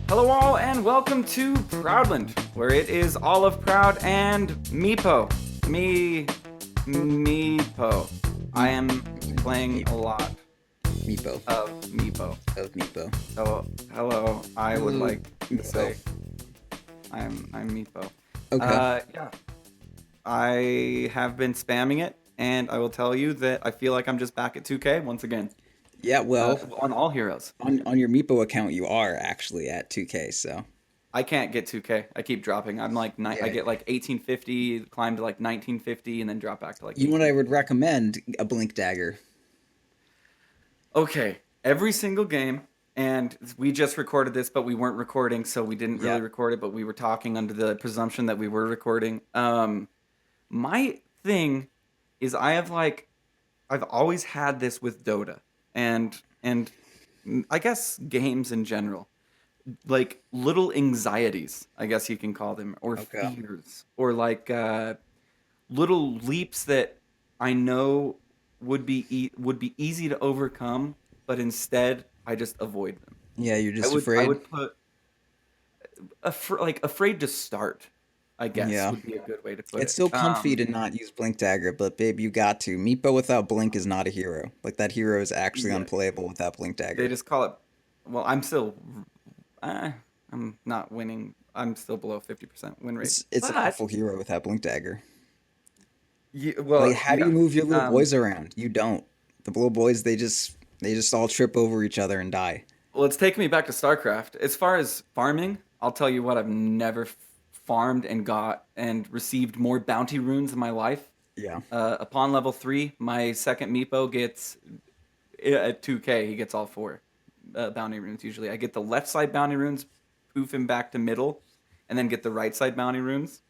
Hello all and welcome to Proudland, where it is all of Proud and Meepo. Meepo. I am playing a lot Meepo. of Meepo. So, hello, I would like to say I'm Meepo. Okay. Yeah. I have been spamming it, and I will tell you that I feel like I'm just back at 2K once again. Yeah, well, On all heroes. on your Meepo account, you are actually at 2K, so. I can't get 2K. I keep dropping. I'm like, I Yeah. get like 1850, climb to like 1950, and then drop back to like. You know what I would recommend? A Blink Dagger. Okay, every single game, and we just recorded this, but we weren't recording, so we didn't really Yeah. record it. But we were talking under the presumption that we were recording. My thing is, I've always had this with Dota, and I guess games in general, like little anxieties, I guess you can call them, or Okay. fears, or like little leaps that I know would be easy to overcome, but instead I just avoid them. Yeah, you're I just would I afraid? would put like afraid to start, I guess Yeah. would be a good way to put It's it. still comfy to not use Blink Dagger, but babe, you got to. Meepo without Blink is not a hero. Like, that hero is actually Yeah, unplayable without Blink they Dagger. just call it. Well, I'm not winning. I'm still below 50% win rate, It's an but awful hero without Blink Dagger. Like, well, how do you yeah. move your little Um, boys around? You don't. The little boys, they just all trip over each other and die. Well, it's taking me back to StarCraft. As far as farming, I'll tell you what, I've never farmed and got and received more bounty runes in my life. Yeah. Upon level 3, my second Meepo gets, at 2K, he gets all 4 bounty runes usually. I get the left side bounty runes, poof him back to middle, and then get the right side bounty runes,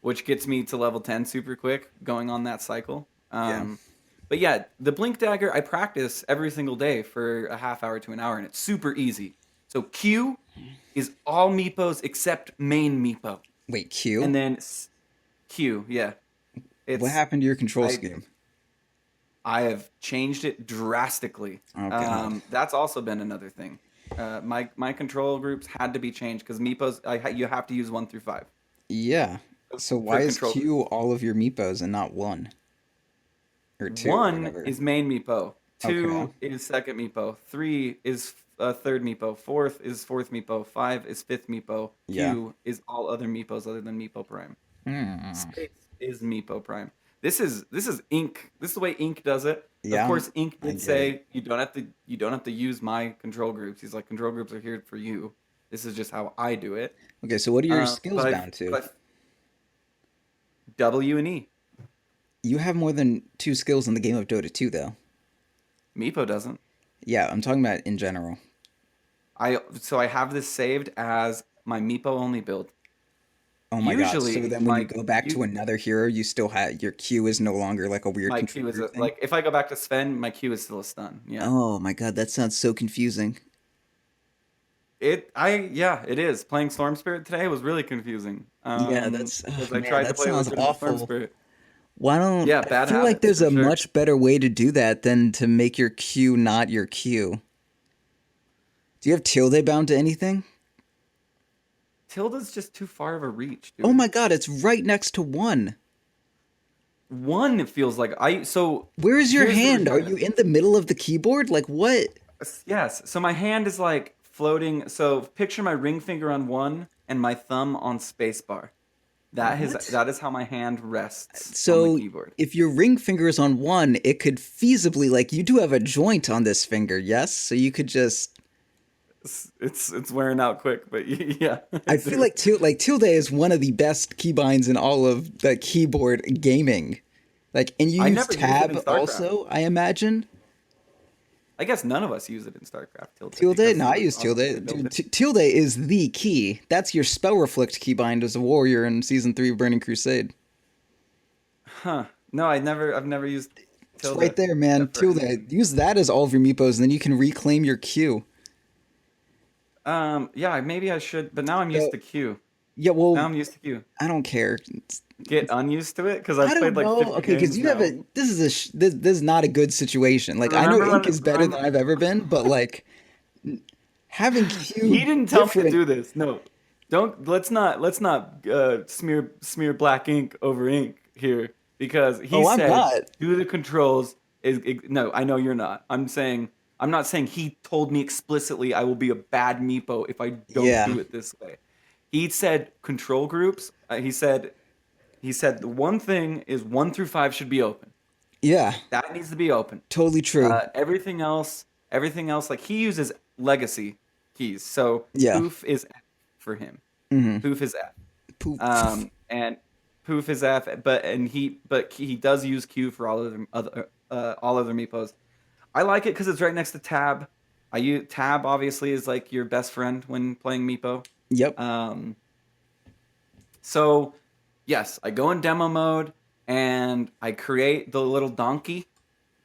which gets me to level 10 super quick going on that cycle. Yeah. But yeah, the Blink Dagger I practice every single day for a half hour to an hour, and it's super easy. So Q is all Meepos except main Meepo. Wait, Q? And then Q, yeah. What It's happened to your control I scheme? I have changed it drastically. Oh God. That's also been another thing. My control groups had to be changed because Meepos you have to use 1 through 5 Yeah. So for why is control groups. Q all of your Meepos and not one or two or 1 whatever? is main Meepo. Okay. 2 is second Meepo. 3 is third Meepo. 4th is fourth Meepo. 5 is fifth Meepo. Yeah. Q is all other Meepos other than Meepo Prime. Hmm. Space is Meepo Prime. This is Ink. This is the way Ink does it. Of Yeah, course, Ink I did get it. say you don't have to use my control groups. He's like, control groups are here for you. This is just how I do it. Okay, so what are your skills But I bound to? but I W and E. You have more than two skills in the game of Dota 2, though. Meepo doesn't. Yeah, I'm talking about in general. I have this saved as my Meepo only build. Oh my God. So Usually, then when you go back to you another hero, you still have your Q is no longer like a weird my control Q is group thing? like if I go back to Sven, my Q is still a stun. Yeah. Oh my God, that sounds so confusing. Yeah, it is. Playing Storm Spirit today was really confusing. Yeah, that's, oh Because I man, tried to that play a sounds legitimate Storm awful. Spirit. Why don't Yeah, I bad feel like habits there's for a sure. much better way to do that than to make your Q not your Q. Do you have tilde bound to anything? Tilda's just too far of a reach, Oh dude. my God, it's right next to one. One it feels like I so Where is your here's the hand? Are you requirement. in the middle of the keyboard? Like what? Yes, so my hand is like floating. So picture my ring finger on one and my thumb on spacebar. What? That is how my hand rests on the So keyboard. if your ring finger is on one, it could feasibly like you do have a joint on this finger, yes? So you could just It's wearing out quick, but yeah, I I feel do. like tilde is one of the best keybinds in all of the keyboard gaming. Like, and you I use never used it tab in StarCraft. also, I imagine. I guess none of us use it in StarCraft tilde Tilde? because No, it I was use on the way they tilde. built Dude, it. tilde is the key. That's your spell reflect keybind as a warrior in season 3 of Burning Crusade. Huh. No, I've never used It's right tilde there, man. for anything. Tilde. Use that as all of your meepos, and then you can reclaim your Q. Yeah, maybe I should, but now I'm used So, to Q. yeah, Now well, I'm used to Q. I don't care. get unused to it because I I've played don't like know. 50 Okay, because games you have now. a this is a this is not a good situation. Like I know Remember Ink when? is better than I've ever been, but like having He Q didn't tell me to different. do this. No, don't. Let's not smear black ink over ink here because he Oh, I'm said not. do the controls. No, I know you're not. I'm not saying he told me explicitly I will be a bad Meepo if I don't Yeah, do it this way. He said control groups. He said the one thing is 1 through 5 should be open. yeah, That needs to be open. totally true. Everything else, like he uses legacy keys. So Yeah. poof is F for him. Mm-hmm. Poof is F. Poof. And poof is F. But he does use Q for all other meepos. I like it because it's right next to tab. I use tab obviously is like your best friend when playing meepo. Yep. Um, so yes, I go in demo mode and I create the little donkey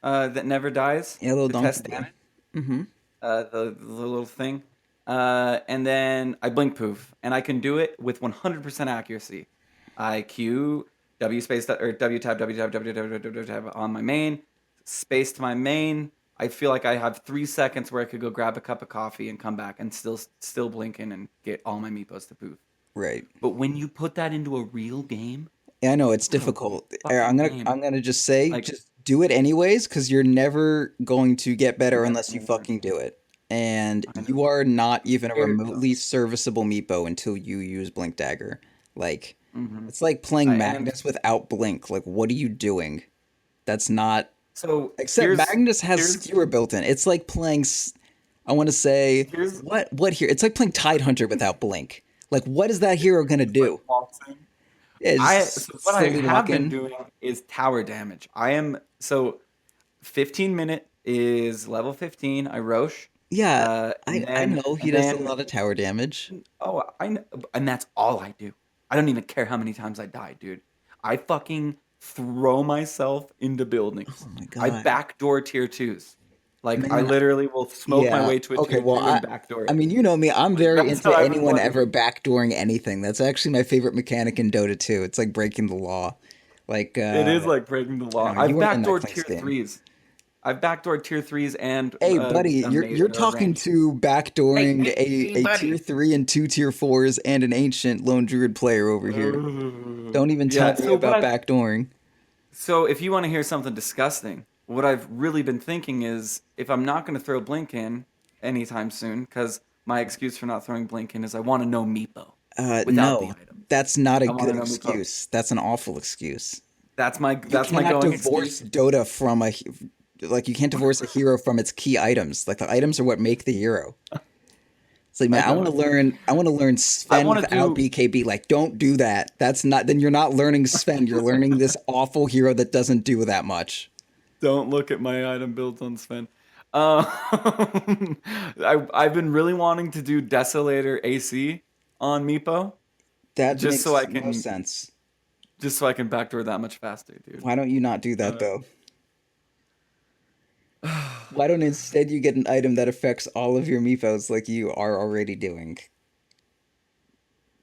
that never dies Yeah, little to donkey test boy. damage. Mm-hmm. The little thing. And then I blink poof, and I can do it with 100% accuracy. I Q W space or W tab W tab W tab W tab on my main, space to my main. I feel like I have 3 seconds where I could go grab a cup of coffee and come back and still blink in and get all my meepos to poof. Right. But when you put that into a real game, Yeah, I know it's real difficult. fucking game, I'm gonna just say, like just do it anyways, because you're never going to get better never unless you gonna win. fucking do it. And I you know. are not even a Scared though. remotely serviceable Meepo until you use Blink Dagger. Like, Hmm. it's like playing And Magnus without Blink. Like, what are you doing? That's not. so Except here's Magnus has here's skewer built in. It's like playing. I want to say here's what here? It's like playing Tidehunter without Blink. Like, what is that hero gonna just like do? waltzing. Yeah, So just what I slowly have walk been in. doing is tower damage. I am so 15 minute is level 15. I Roche, Yeah, and I then know he and does a then lot of tower damage. oh I know, and that's all I do. I don't even care how many times I die, dude. I fucking throw myself into Oh buildings. my I god. backdoor tier twos. Like I Man, literally will smoke my yeah. way to a Okay, tier well, two and backdoor I it. mean, you know me, I'm Like very that's how into I've been anyone playing. ever backdooring anything. That's actually my favorite mechanic in Dota 2. It's like breaking the law. Like It is like breaking the I law. don't know, you I've weren't in that backdoored Klinks tier game. threes. I've backdoored tier threes and Hey, buddy, a mate you're or a talking ranged. to Hey, backdooring hey, hey, a tier buddy. 3 and 2 tier 4s and an ancient lone druid player over here. Don't even tell Yeah. me about backdooring. So if you want to hear something disgusting, what I've really been thinking is if I'm not going to throw Blink in anytime soon, because my excuse for not throwing Blink in is I want to know Meepo without the No, items. that's not a I want good to know Meepo. excuse. That's an awful excuse. You That's my cannot going divorce excuse. Dota from like you can't divorce a hero from its key items. Like the items are what make the hero. It's like, I man, know. I want to learn I Sven want to without do. BKB. Like, don't do that. That's not then you're not learning Sven. You're learning this awful hero that doesn't do that much. Don't look at my item builds on Sven. I've been really wanting to do Desolator AC on Meepo That just so makes I no can sense. backdoor that much faster, dude. Why don't you not do that Uh, though? Why don't instead you get an item that affects all of your Meepos like you are already doing?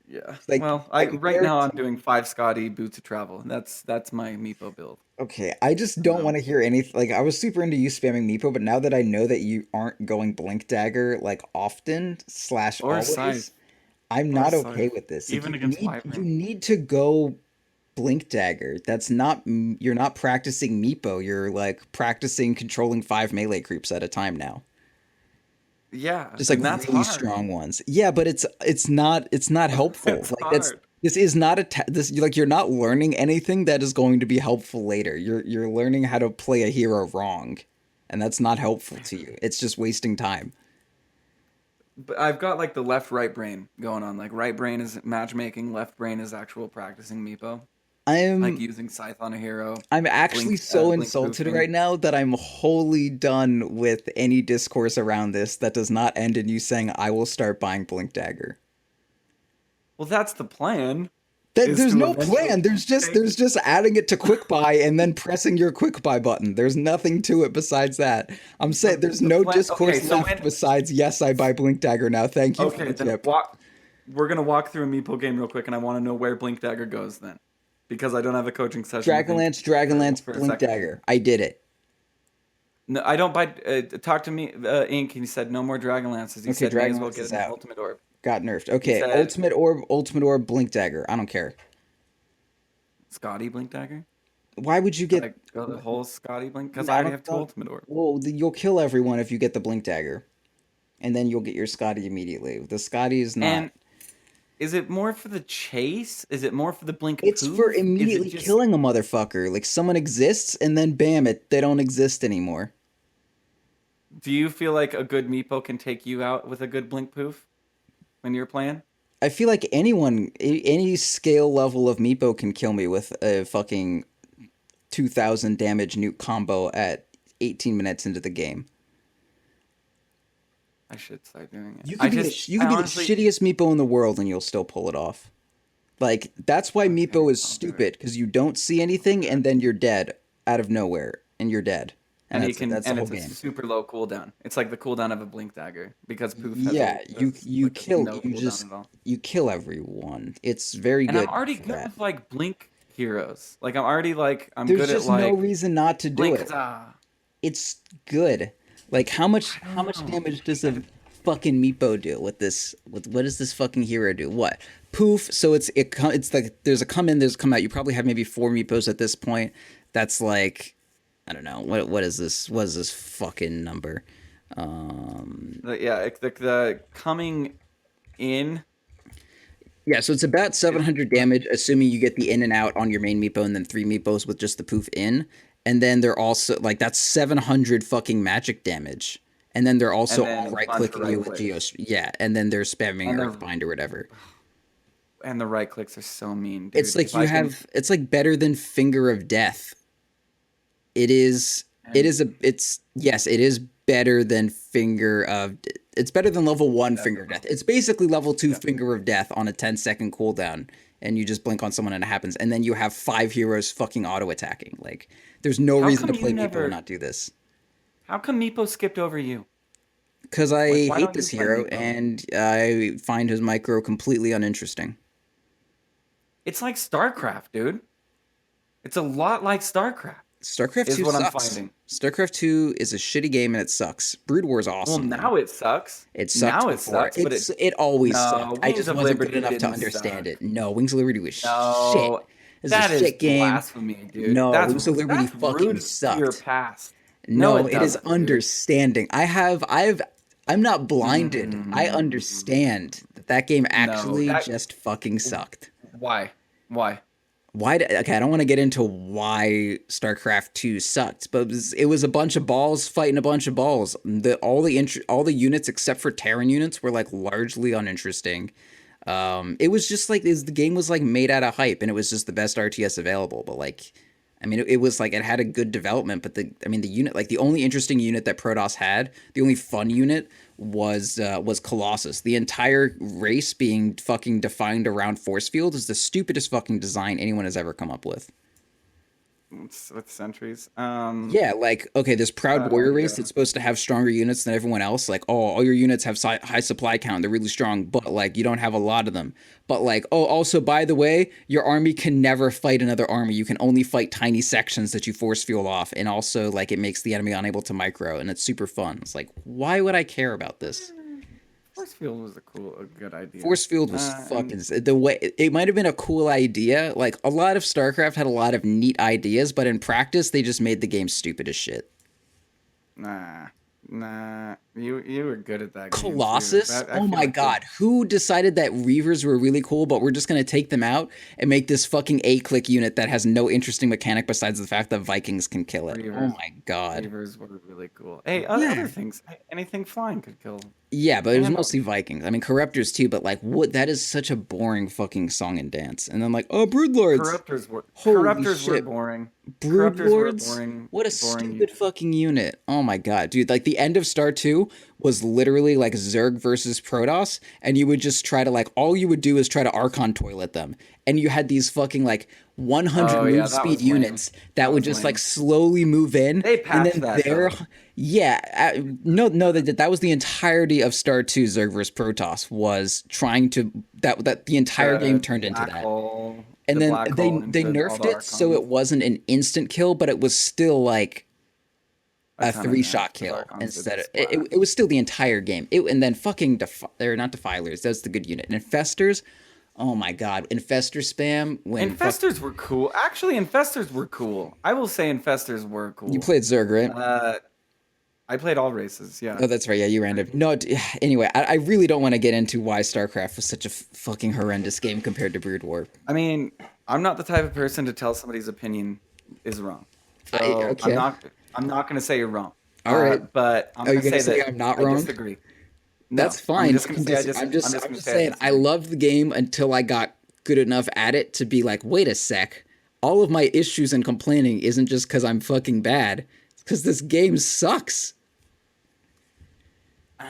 yeah. Like Well, I like right there now I'm doing 5 Scotty boots of travel. That's my Meepo build. Okay, I just don't Um, want to hear anything. Like, I was super into you spamming Meepo, but now that I know that you aren't going Blink Dagger like often slash or always, Scythe I'm or not okay Scythe, with this. Like, even against you Wyvern. need to go Blink Dagger. That's not you're not practicing Meepo. You're like practicing controlling 5 melee creeps at a time now. Yeah, Just like and that's really hard. strong ones. Yeah, but it's not helpful. It's Like hard. this is not this like you're not learning anything that is going to be helpful later. You're learning how to play a hero wrong, and that's not helpful to you. It's just wasting time. But I've got like the left right brain going on. Like right brain is matchmaking, left brain is actual practicing Meepo. Like I'm using Scythe on a hero, I'm actually so blink insulted proofing. right now that I'm wholly done with any discourse around this that does not end in you saying I will start buying Blink Dagger. Well, that's the plan, is There's to no eventually plan. take. There's just adding it to quick buy and then pressing your quick buy button. There's nothing to it besides that. I'm saying there's The no plan. Okay, discourse so left when. besides yes, I buy Blink Dagger now. Thank you for Okay, the then tip. walk. We're gonna walk through a Meepo game real quick, and I want to know where Blink Dagger goes then, because I don't have a coaching session with Ink Dragonlance, for a Blink second. Dagger. I did it. No, I don't buy. Talk to me, Ink. He said no more Dragonlances. He Okay, said may as well Dragonlance get is an out. Ultimate Orb. Got nerfed. He Okay, said Ultimate Orb, Blink Dagger. I don't care. Scotty Blink Dagger. Why would you Should get? I go the whole Scotty Blink? Because I I already don't. have two Ultimate Orb. Well, you'll kill everyone if you get the Blink Dagger, and then you'll get your Scotty immediately. The Scotty is not. And is it more for the chase? Is it more for the blink It's for poof? Is it immediately just? killing a motherfucker. Like someone exists, and then bam, they don't exist anymore. Do you feel like a good Meepo can take you out with a good blink poof when you're playing? I feel like any scale level of Meepo can kill me with a fucking 2,000 damage nuke combo at 18 minutes into the game. I should start doing it. You could I be the honestly, shittiest Meepo in the world and you'll still pull it off. Like that's why okay, Meepo is I'll do it. stupid because you don't see anything and then you're dead out of nowhere and you're dead. And And he that's can, that's the and whole it's a game. super low cooldown. It's like the cooldown of a blink dagger because poof has Yeah, you like kill no cooldown at all. you kill everyone. It's very And I'm good already for good that. with like blink heroes. Like I'm already like I'm There's good at just no like reason not to do blink. it. Ah, It's good. Like I how don't much know. damage does a fucking Meepo do with this? With what does this fucking hero do? What poof? So it's like there's a come in, there's a come out. You probably have maybe 4 Meepos at this point. That's like I don't know what is this? What is this fucking number? Yeah, the coming in Yeah, so it's about is 700 damage, assuming you get the in and out on your main Meepo, and then 3 Meepos with just the poof in. And then they're also like that's 700 fucking magic damage. And then they're and also all then a right bunch of clicking you right with clicks. Geos. Yeah, and then they're spamming And Earthbind or whatever. the right clicks are so mean, It's dude. like If I can it's like better than Finger of Death. and Yes, it is better than it's better than level 1 Finger of Death. definitely. It's basically level 2 Yeah. Finger of Death on a 10-second cooldown, and you just blink on someone and it happens, and then you have 5 heroes fucking auto attacking. Like, there's no How reason to come you play Meepo and never not do this. how come Meepo skipped over you? Because I Like why hate don't you this play hero, Meepo? and I find his micro completely uninteresting. It's like StarCraft, dude. It's a lot like StarCraft, StarCraft is 2 what I'm sucks. finding. StarCraft 2 is a shitty game and it sucks. Brood War is Well, awesome though. now it sucks. It sucked Now it before. sucks, but It always no, sucked. I Wings just of wasn't good Liberty enough to didn't understand suck. it. No, Wings of Liberty was shit. No, This is that a is shit game. blasphemy, dude. No, Wings of Liberty That's fucking rude to your sucked. past. No, No, it it is doesn't, dude. understanding. I'm not blinded. I Mm, understand that that game no, actually that just fucking sucked. why? Why? Okay, I don't want to get into why StarCraft 2 sucked, but it was a bunch of balls fighting a bunch of balls. All the units except for Terran units were like largely uninteresting. It was just like the game was like made out of hype, and it was just the best RTS available. But like, I mean, it was like it had a good development, but the unit, like the only interesting unit that Protoss had, the only fun unit was Colossus. The entire race being fucking defined around force field is the stupidest fucking design anyone has ever come up with. With centuries. Yeah, like okay, this proud warrior race Yeah. that's supposed to have stronger units than everyone else. Like, oh, all your units have high supply count; they're really strong, but like you don't have a lot of them. But like, oh, also by the way, your army can never fight another army. You can only fight tiny sections that you force fuel off, and also like it makes the enemy unable to micro, and it's super fun. It's like, why would I care about this? Force field was a good idea. Force field was And fucking the way it might have been a cool idea. Like a lot of StarCraft had a lot of neat ideas, but in practice they just made the game stupid as shit. nah, you were good at that game too. Colossus? That I Oh feel my like god. Who decided that Reavers were really cool, but we're just gonna take them out and make this fucking A-click unit that has no interesting mechanic besides the fact that Vikings can kill it? Oh Reavers my god. Reavers were really cool. Hey, Yeah. other things, anything flying could kill Yeah, but it was and mostly Vikings. I mean, Corruptors too, but like, what? That is such a boring fucking song and dance. And then like, oh, Broodlords. Holy Corruptors were shit. boring. Corruptors were a Broodlords? boring What a boring stupid unit. fucking unit. Oh my god, dude. Like, the end of Star 2 was literally like Zerg versus Protoss, and you would just try to, like, all you would do is try to Archon toilet them. And you had these fucking, like, 100 Oh yeah, move that speed was lame. units that That would was just, like, lame. slowly move in. They And patched then that though. yeah, no, they did. That was the entirety of Star 2 Zerg versus Protoss was trying to, that the entire game The turned into black that. hole. And the then black they hole they into all nerfed the it so archons. it wasn't an instant kill, but it was still like A a ton of three damage shot because kill archons did instead of splat. it was still the entire game. And then fucking they're not defilers. That's the good unit. And infestors, oh my god, infestor spam when fuck Infestors were cool. Actually, infestors were cool. I will say infestors were you cool. played Zerg, right? Uh, I played all races. Yeah. Oh, that's right. Yeah, you ran it. No, anyway, I really don't want to get into why StarCraft was such a fucking horrendous game compared to Brood War. I mean, I'm not the type of person to tell somebody's opinion is wrong. So I'm Okay. not. I'm not going to say you're wrong. All right. But I'm Are going you to gonna say say that I'm not I wrong? disagree. No, That's I'm fine. just You going can to say I I'm I'm just just I'm going to just say I saying I disagree. loved the game until I got good enough at it to be like, wait a sec. All of my issues and complaining isn't just because I'm fucking bad. It's because this game sucks.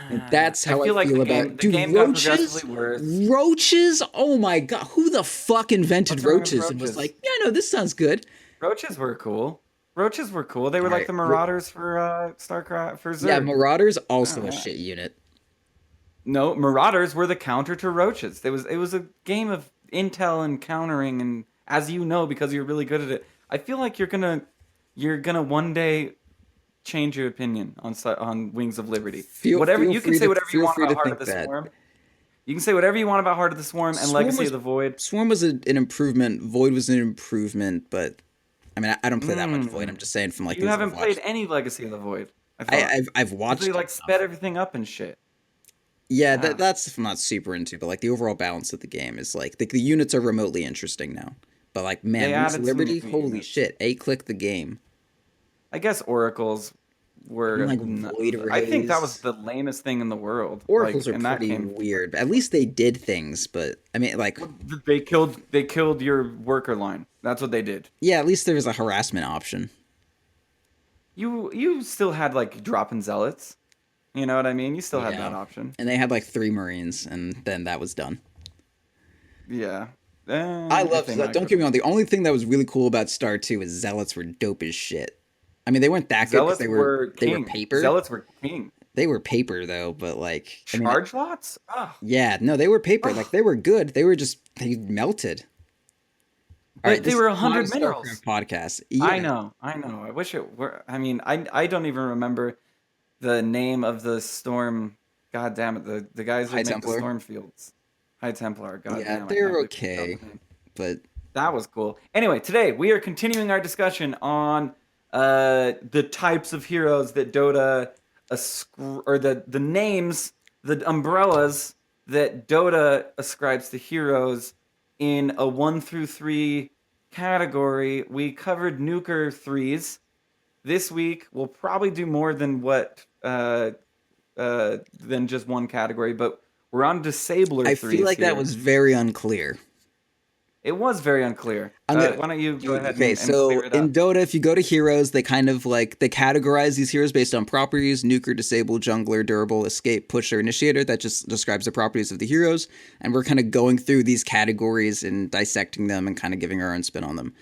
And that's I how I feel like feel about the dude game got progressively roaches. worse. Roaches. Oh my god, who the fuck invented What's wrong with roaches and was roaches? like, yeah, no, this sounds good. Roaches were cool. Roaches were cool. They were All like right, the Marauders for StarCraft for yeah, Zerg. Marauders Oh also a yeah. shit unit. No, Marauders were the counter to Roaches. It was a game of intel and countering, and as you know, because you're really good at it, I feel like you're gonna one day change your opinion on on Wings of Liberty. Whatever you can say, whatever you Feel want free about to Heart of think the that. Swarm. You can say whatever you want about Heart of the Swarm and Swarm Legacy of was the Void. Swarm was an improvement. Void was an improvement, but I mean, I don't play that much Void. I'm Mm. just saying from like You things I've haven't played watched. any Legacy of the Void. I thought I've because they watched like sped enough. everything up and shit. Yeah, Yeah. that's I'm not super into, but like the overall balance of the game is like the units are remotely interesting now. But like, man, They Wings of added some new Liberty, holy units. shit, a click the game. I guess oracles And were. like Void I think that was Rays. the lamest thing in the world. Oracles Like, are and that pretty came. weird. At least they did things, but I mean, like, Well, they killed your worker line. That's what they did. yeah, at least there was a harassment option. You still had like dropping zealots. You know what I mean? You still had that Yeah. option. And they had like 3 Marines, and then that was done. Yeah. I If loved they that. might Don't have get me been. wrong. The only thing that was really cool about Star 2 is Zealots were dope as shit. I mean, they weren't that good because Zealots were they were king. paper. Zealots were king. They were paper though, but like, I mean, Charge lots? Oh, yeah, no, they were paper. Like oh. they were good. They were just they melted. All right, But they this were is not a 100 StarCraft minerals. podcast. I Yeah, know. I know. I wish it were. I mean, I don't even remember the name of the storm. God damn it. The guys High that make the Templar. storm fields. High Templar. God Yeah, damn, I can't they're believe I forgot okay, the name. but That was cool. Anyway, today we are continuing our discussion on the types of heroes that Dota or the names, the umbrellas that Dota ascribes to heroes in a 1 through 3 category. We covered nuker threes. This week we'll probably do more than what than just one category, but we're on disabler I feel threes like that here. was very unclear. It was very unclear. I'm gonna Why don't you go ahead okay, and clear so it in up? Dota, if you go to heroes, they kind of like they categorize these heroes based on properties: nuker, disable, jungler, durable, escape, pusher, initiator. That just describes the properties of the heroes, and we're kind of going through these categories and dissecting them and kind of giving our own spin on them.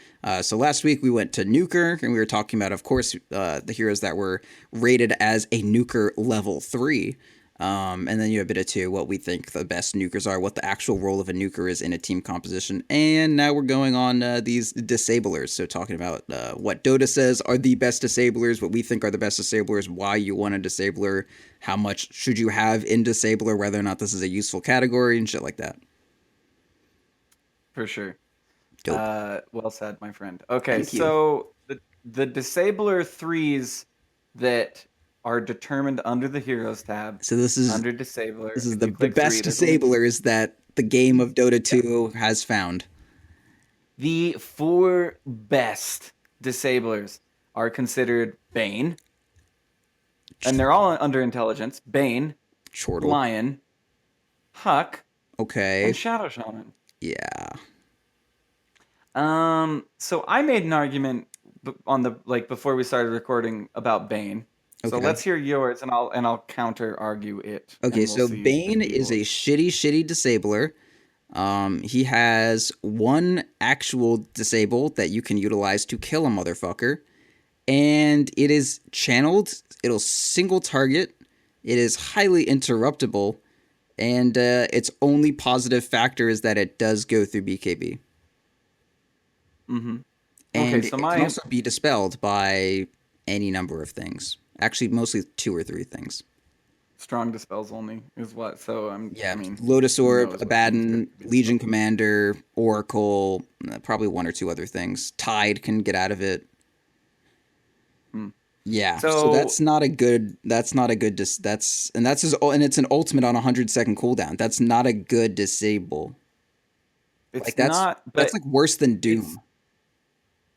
So last week we went to nuker, and we were talking about, of course, the heroes that were rated as a nuker level 3. And then you have a bit of two, what we think the best nukers are, what the actual role of a nuker is in a team composition. And now we're going on these disablers. So talking about what Dota says are the best disablers, what we think are the best disablers, why you want a disabler, how much should you have in disabler, whether or not this is a useful category, and shit like that. For sure. Dope. Well said, my friend. Okay, Thank you. so the disabler threes that are determined under the heroes tab, So this is under disabler. this is If you the click three, best there's only disablers that the game of Dota yeah. 2 has found. The 4 best disablers are considered Bane, and they're all under intelligence. Bane, Chortle. Lion, Huck, Okay. and Shadow Shaman. Yeah. So I made an argument on the before we started recording about Bane. So Okay. let's hear yours, and I'll counter argue it, Okay, and we'll so see Bane if you is a will. shitty disabler. He has one actual disable that you can utilize to kill a motherfucker, and it is channeled. It'll single target. It is highly interruptible, and its only positive factor is that it does go through BKB. Mm-hmm. Okay, and so it can my also be dispelled by any number of things. Actually, mostly two or three things. strong dispels only is what. So I Yeah, mean, Lotus who Orb, knows what fiends could Abaddon, be Legion dispelled? Commander, Oracle, probably one or two other things. Tide can get out of it. Hmm. Yeah, so So that's not a good that's and that's his and it's an ultimate on a 100-second cooldown. That's not a good disable. Like it's not, that's but like worse than it's Doom.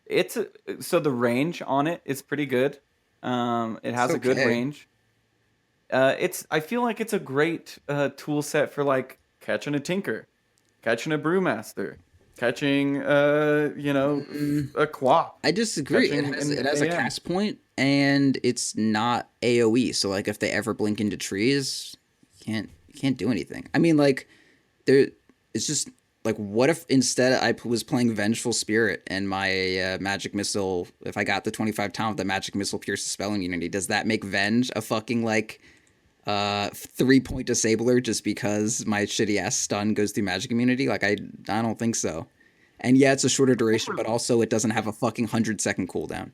it's a, so the range on it is pretty good. It It's has a good okay. range. It's I feel like it's a great tool set for like catching a tinker, catching a brewmaster, catching Mm, a quap, I disagree. catching It an has a AM. cast point and it's not AoE. So like if they ever blink into trees, you can't do anything. I mean like there it's just like what if instead was playing Vengeful Spirit and my magic missile, if I got the 25 talent, the magic missile pierces spell immunity, does that make Venge a fucking like 3-point disabler just because my shitty ass stun goes through magic immunity? Like I don't think so. And yeah, it's a shorter I think duration, but also it doesn't have a fucking 100-second cooldown.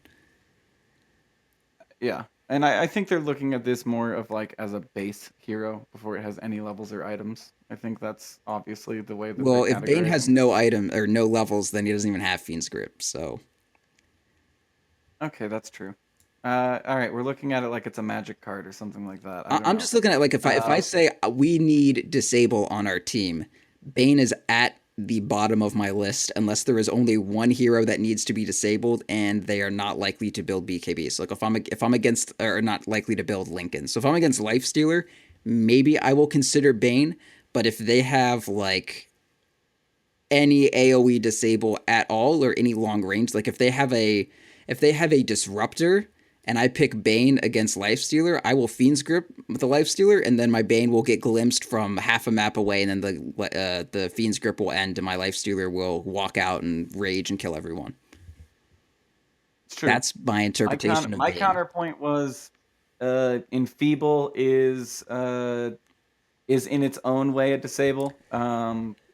yeah, and I think they're looking at this more of like as a base hero before it has any levels or items. I think that's obviously the way that they're Well, if Bane has categorizing. no item or no levels, then he doesn't even have Fiend's Grip. So Okay, that's true. All right, we're looking at it like it's a magic card or something like that. I don't I'm know. just looking at like if I Uh, say we need disable on our team, Bane is at the bottom of my list unless there is only one hero that needs to be disabled and they are not likely to build BKB. So like if I'm against or not likely to build Lincoln. So if I'm against Lifestealer, maybe I will consider Bane. But if they have like any AoE disable at all or any long range. Like if they have a disruptor and I pick Bane against Lifestealer, I will Fiend's Grip with the Lifestealer, and then my Bane will get glimpsed from half a map away, and then the Fiend's Grip will end, and my Lifestealer will walk out and rage and kill everyone. it's true. That's my interpretation of My Bane. counterpoint was enfeeble is in its own way a disable.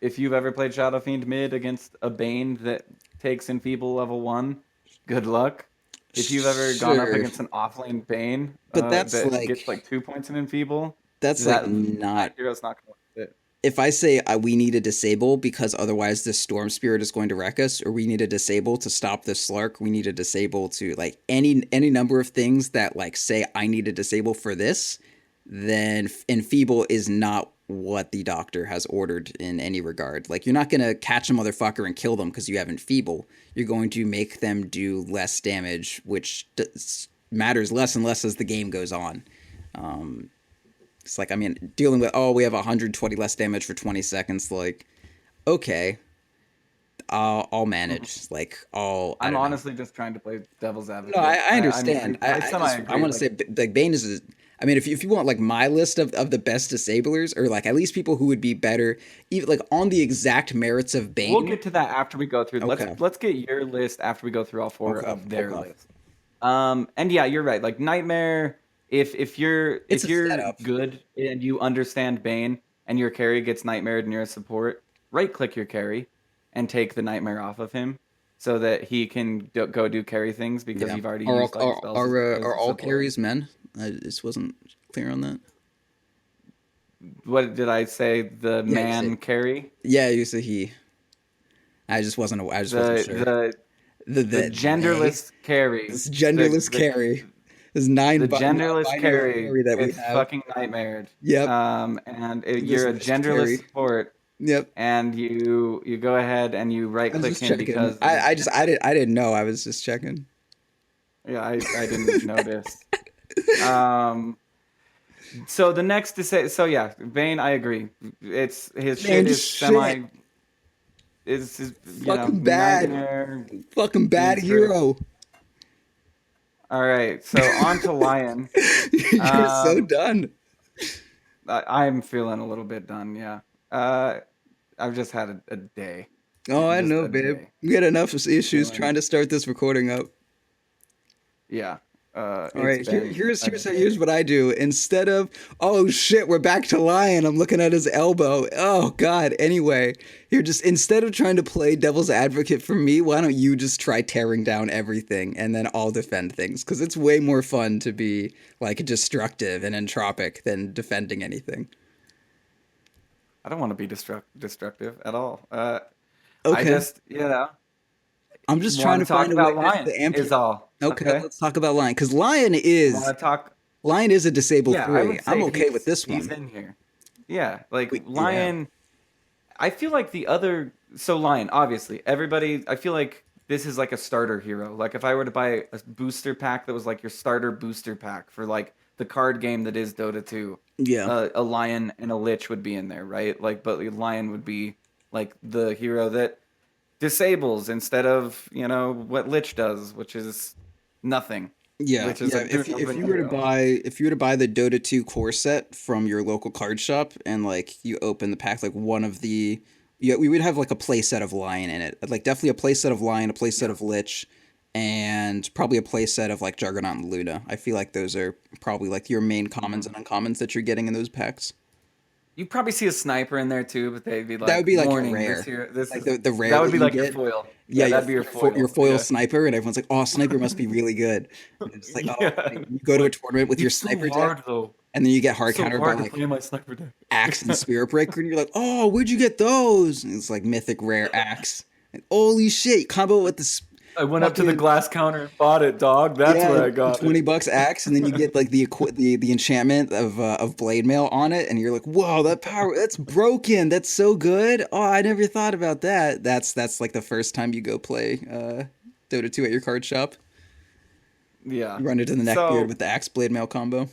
If you've ever played Shadow Fiend mid against a Bane that takes enfeeble level 1, good luck. If you've ever gone up Sure, against an offlane Bane but that gets like 2 points in enfeeble, that's like that not hero's not going to fit. if I say we need a disable because otherwise this storm spirit is going to wreck us, or we need a disable to stop this slark, we need a disable to like any number of things that like say I need a disable for this, then enfeeble is not what the doctor has ordered in any regard. Like you're not gonna catch a motherfucker and kill them because you have enfeeble. You're going to make them do less damage, which matters less and less as the game goes on. Um, it's like I mean, dealing with we have 120 less damage for 20 seconds. Like okay, I'll manage. Like I I'm don't know. honestly just trying to play devil's No, advocate. I understand. I I semi just I agree. want to Like say like Bane is. I mean, if you want like my list of the best disablers, or like at least people who would be better, even like on the exact merits of we'll Bane. get to that after we go through. Okay. Let's get your list after we go through all four Okay. of their Okay. lists. And yeah, you're right. Like Nightmare, It's if a you're setup. good and you understand Bane and your carry gets nightmared and you're a support, right click your carry and take the nightmare off of him so that he can go do carry things because Yeah. you've already used like spells as Are a all support. carries men? I just wasn't clear on that. What did I say? The Yeah, you said. man carry, Yeah, you said he. I just wasn't the sure. the They genderless carry, this genderless the carry, this nine the genderless non-binary carry carry that we gets have. fucking nightmared. Yep, You're a this genderless carry. support, Yep. and you go ahead and you right I was click just him checking. because of his gender. I didn't know. I was just checking. Yeah, I didn't notice. Um, so the next to say, so yeah, Bane, I agree. It's his shit Man, is shit. semi is his, Fucking bad. nightmare Fucking bad fiend script. hero. All right, so on to Lion. You're so Um, done. I'm feeling a little bit done. Yeah. Uh, I've just had a day, Oh, I just know, a babe. day We had enough issues feeling. trying to start this recording up. Yeah. All it's right, been a here's day. what I do. Instead of, oh shit, we're back to Lion. I'm looking at his elbow. Oh god. Anyway, here just instead of trying to play devil's advocate for me, why don't you just try tearing down everything and then I'll defend things? Because it's way more fun to be like destructive and entropic than defending anything. I don't want to be destructive at all. I Okay. just, you know, I'm just trying want to to talk find a way about to Lion amp is you. all. Okay, Okay. let's talk about Lion because Want to talk? Lion is a disabled Yeah, I three. would I'm say okay with this he's one. in here. Yeah, like Yeah. Lion. I feel like the other so Lion, obviously, everybody. I feel like this is like a starter hero. Like if I were to buy a booster pack that was like your starter booster pack for like the card game that is Dota 2, Yeah. a Lion and a Lich would be in there, right? Like, but the Lion would be like the hero that disables instead of what Lich does, which is nothing. Yeah, Lich is a yeah. do If nothing you were to hero. buy the Dota 2 core set from your local card shop and like you open the pack like one of the yeah, we would have like a play set of Lion in it. Like definitely a play set of Lion, a play set Yeah. of Lich, and probably a play set of like Juggernaut and Luna. I feel like those are probably like your main commons Mhm. and uncommons that you're getting in those packs. You probably see a sniper in there too, but they'd be That would like, be like your "Warning, this rare, here, this like is the that rare would that be you like your get. foil." Yeah, Yeah, that'd be your your foil. foil Yeah, sniper, and everyone's like, "Oh, sniper must be really good." And it's like, "Oh, yeah. you go to a Like tournament with your it's so sniper deck, hard though. and then you get It's hard so countered by hard to like play my sniper deck. axe and spirit breaker, and you're like, "Oh, where'd you get those?" And it's like mythic rare axe. Like, holy shit! Combo with this I went up to the fucking glass counter and bought it, dog. That's yeah, where I got it. $20 axe, and then you get like the enchantment of blade mail on it, and you're like, "Whoa, that power that's broken. That's so good. Oh, I never thought about that." That's like the first time you go play Dota 2 at your card shop. Yeah. You run into the neckbeard So with the axe blade mail combo.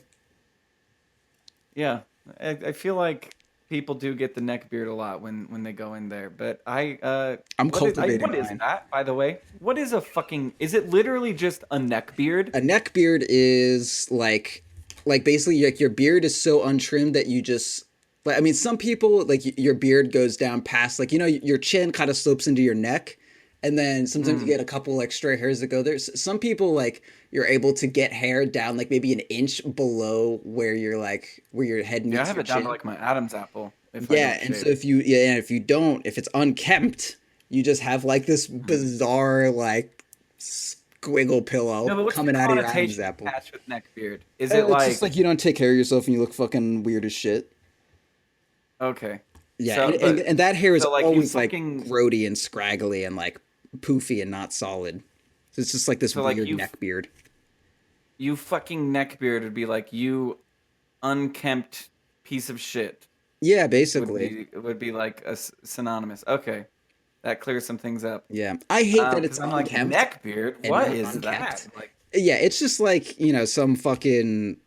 yeah, I feel like people do get the neck beard a lot when they go in there. But I'm what cultivating is mine. that, by the way? What is a fucking? Is it literally just a neck beard? A neckbeard is like basically like your beard is so untrimmed that you just like I mean some people like your beard goes down past like your chin kind of slopes into your neck and then sometimes you Mm. get a couple like stray hairs that go there. Some people like you're able to get hair down like maybe an inch below where your head Yeah, I meets have your it down to chin. like my Adam's apple if I Yeah, don't and so shave. if you don't, if it's unkempt, you just have like this Mhm. bizarre like squiggle No, pillow but what's the coming out of your Adam's connotation apple. attached with neck beard? Is it It's just like like you don't take care of yourself and you look fucking weird as shit. okay? Yeah, So, but and that hair is so like you always like fucking grody and scraggly and like poofy and not solid. So it's just like this so like weird neck beard. you fucking neck beard would be like you unkempt piece of shit. Yeah, would basically. be would be like synonymous. Okay, that clears some things up. Yeah, I hate that it's Because I'm like unkempt neckbeard. and What not is that? unkept. Like Yeah, it's just like some fucking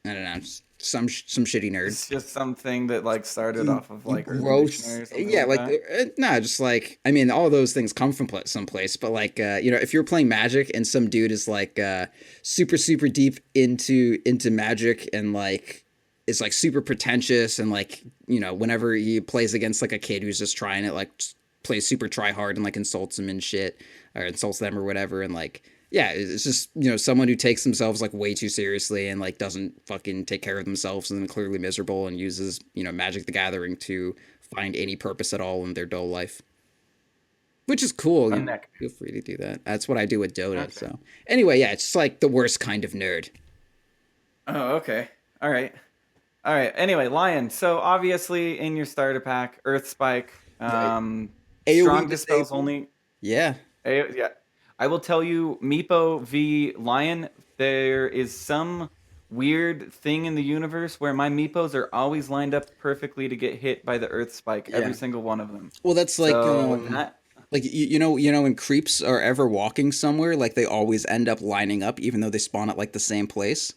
I don't know, some shitty nerd. it's just something that like started you off of you like Urban gross Dictionary or something yeah like like that. no just like I mean all those things come from someplace but like if you're playing magic and some dude is like super deep into magic and like is like super pretentious and like whenever he plays against like a kid who's just trying it like just plays super try hard and like insults him and shit or insults them or whatever and like yeah, it's just someone who takes themselves like way too seriously and like doesn't fucking take care of themselves and then clearly miserable and uses Magic the Gathering to find any purpose at all in their dull life, which is cool. A neck. Feel free to do that. That's what I do with Dota. Okay. So anyway, yeah, it's just like the worst kind of nerd. Oh, okay. All right. All right. Anyway, Lion. So obviously in your starter pack, Earth Spike, Right. AOE strong dispels disabled. only. Yeah. Yeah. I will tell you, Meepo v Lion, there is some weird thing in the universe where my Meepos are always lined up perfectly to get hit by the Earth Spike, every Yeah. single one of them. Well, that's So that, like when creeps are ever walking somewhere, like they always end up lining up, even though they spawn at like the same place.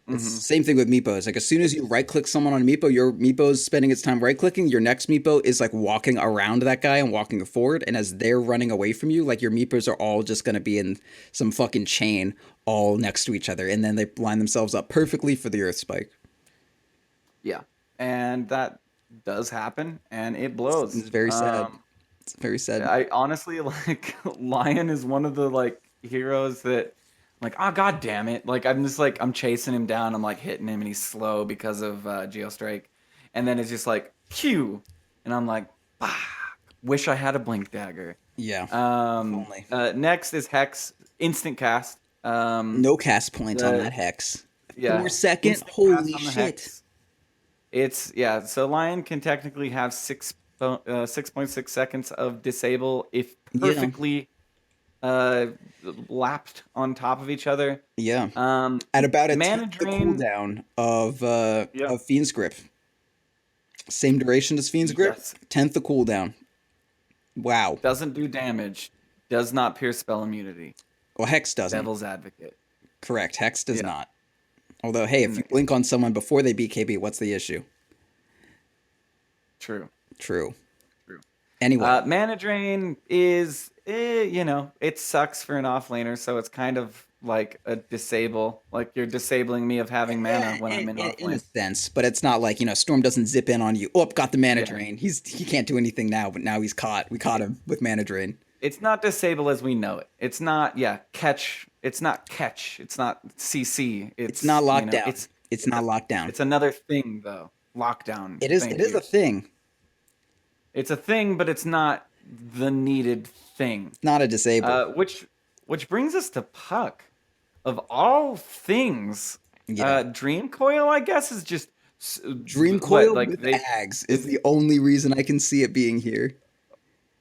It's the mhm. same thing with Meepos. Like as soon as you right click someone on a Meepo, your Meepo's spending its time right clicking. Your next Meepo is like walking around that guy and walking forward. And as they're running away from you, like your Meepos are all just gonna be in some fucking chain all next to each other, and then they line themselves up perfectly for the Earth Spike. Yeah. And that does happen, and it It's blows. very sad. It's very sad. I honestly like Lion is one of the like heroes that like, oh god damn it. Like I'm just like I'm chasing him down, I'm like hitting him and he's slow because of Geostrike. And then it's just like Q. And I'm like, bah, wish I had a blink dagger. Yeah, if only. Next is Hex, instant cast. No cast point on The that Hex. Yeah, 4 second? instant cast Holy on the shit. Hex. It's yeah. So Lion can technically have 6.6 seconds of disable if Yeah, perfectly uh lapped on top of each other. yeah. Um, At about a Mana tenth the drain. cooldown Yeah. of Fiend's Grip. Same duration as Fiend's Grip, Yes. 10th the cooldown. Wow. Doesn't do damage. Does not pierce spell immunity. Well, Hex doesn't. Devil's advocate. Correct. Hex does Yeah. not. Although, hey, if you n- blink on someone before they BKB, what's the issue? True. True. True. Anyway, Mana drain is, it sucks for an offlaner, so it's kind of like a disable. Like you're disabling me of having mana when I'm in in a offlane. sense, but it's not like, Storm doesn't zip in on you. Oh, got the mana Yeah. drain. He can't do anything now, but now he's caught. We caught him with mana drain. It's not disable as we know it. It's not, catch. It's not catch. It's not CC. It's not locked down. It's It's it's not locked down. it's another thing though. Lockdown. It Thank is you. a thing, It's a thing, but it's not the needed thing. not a disable. Which brings us to Puck. Of all things, Yeah. Dream Coil, I guess, is just Dream what Coil like with they. Ags is the only reason I can see it being here.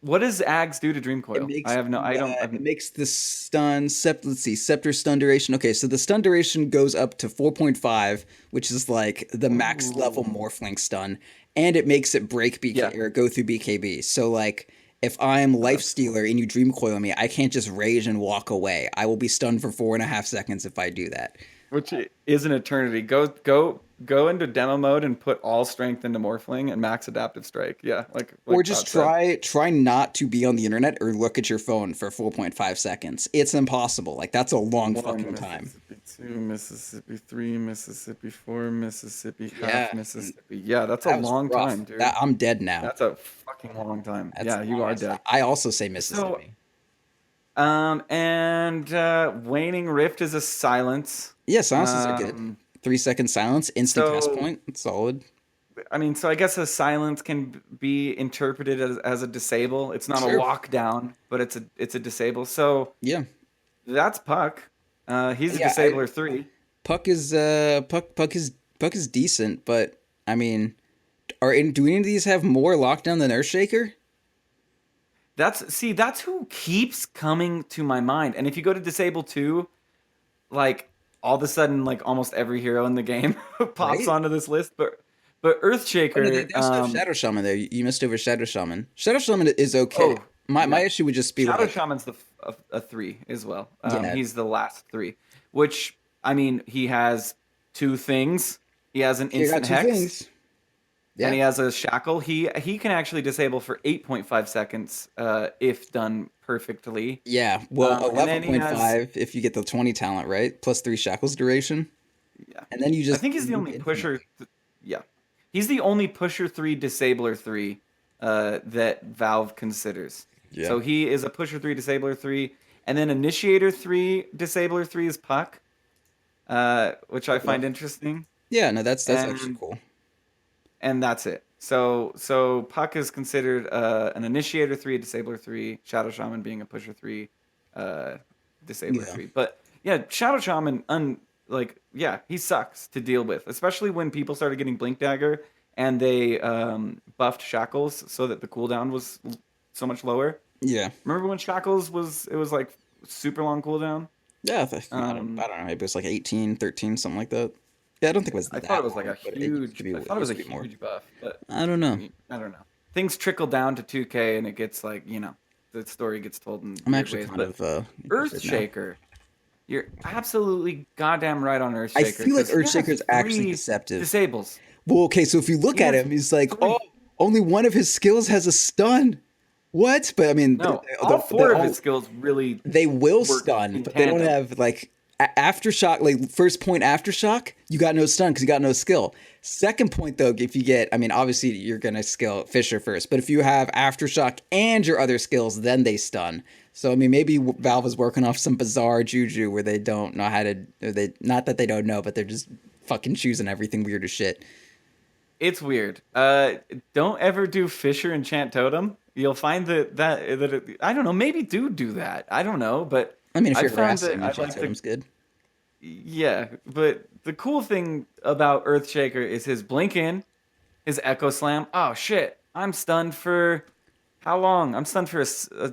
What does Ags do to Dream It Coil? I makes have no. I don't. it makes the stun let's see, scepter stun duration. Okay, so the stun duration goes up to 4.5, which is like the max level Ooh. Morphling stun, and it makes it break Yeah. BK or go through BKB. So like if I'm Oh, life that's cool. stealer and you dream coil me, I can't just rage and walk away. I will be stunned for 4.5 seconds if I do that. Which is an eternity. Go into demo mode and put all strength into Morphling and max adaptive strike. Yeah, Or like just Proud said. try not to be on the internet or look at your phone for 4.5 seconds. It's impossible. Like that's a long One fucking time. Mississippi, two Mississippi, three Mississippi, four Mississippi, half Yeah, Mississippi. Yeah, that's a that was long rough. time, dude. That I'm dead now. That's a fucking long time. That's Yeah, the you are longest. dead. I also say So, Mississippi. and Waning Rift is a silence. Yeah, silences are good. Um, 3 second silence, instant cast so point. It's solid. I mean, so I guess a silence can be interpreted as a disable. It's not a Sure. lockdown, but it's a disable. So Yeah. that's Puck. He's a Yeah. I, disabler three. Puck is decent, but I mean, do any of these have more lockdown than Earthshaker? That's who keeps coming to my mind. And if you go to disable two, like all of a sudden, like almost every hero in the game pops Right? onto this list. But Oh no, they Earthshaker, also have Shadow Shaman there. You missed over Shadow Shaman. Shadow Shaman is okay. oh My yeah, issue would just be Shadow like, Shaman's a three as well. yeah, He's the last three, which I mean, he has two things. He has an you got instant two hex, things. and Yeah. he has a shackle. He can actually disable for 8.5 seconds if done perfectly. Yeah, well, And then he has 11.5 if you get the 20 talent, right? Plus 3 shackles duration. yeah. And then you I just think he's the loop only pusher. infinitely. Yeah, he's the only pusher three disabler three that Valve considers. Yeah. So he is a pusher three disabler three, and then initiator three disabler three is Puck, which I Okay. find interesting, Yeah, no, that's actually and cool. that's it. So Puck is considered an initiator three, a disabler three, Shadow Shaman being a pusher three, uh, disabler Yeah. three. But yeah, Shadow Shaman, yeah, he sucks to deal with, especially when people started getting Blink Dagger and they buffed Shackles so that the cooldown was so much lower. Yeah. Remember when Shackles was like super long cooldown? Yeah, Um, I don't know, maybe it was like 18, 13, something like that. Yeah, I don't think it was I thought it that was like long, a but it used to huge. be I it thought it was used a to be more. huge buff, but I don't know. I don't know. Things trickle down to 2K, and it gets like the story gets told in I'm weird actually ways. kind But of interested now. Earthshaker, you're absolutely goddamn right on I Earthshaker feel like because he Earthshaker has is actually three deceptive. disables. Well, okay, so if you look He at has him, he's like, oh, three. only one of his skills has a stun. What? But I mean, No, all they four of his all skills really they will work stun, in but they don't tandem. have like aftershock. Like first point aftershock, you got no stun because you got no skill. Second point though, if you get, I mean, obviously you're gonna skill Fisher first, but if you have aftershock and your other skills, then they stun. So I mean, maybe Valve is working off some bizarre juju where they don't know how to. Or they not that they don't know, but they're just fucking choosing everything weird as shit. It's weird. Don't ever do Fisher enchant totem. You'll find I don't know. Maybe do that. I don't know, but I mean, if I you're found that harassing, I enchant like the totem's good. yeah. But the cool thing about Earthshaker is his blink in, his echo slam. Oh shit! I'm stunned for how long? I'm stunned for a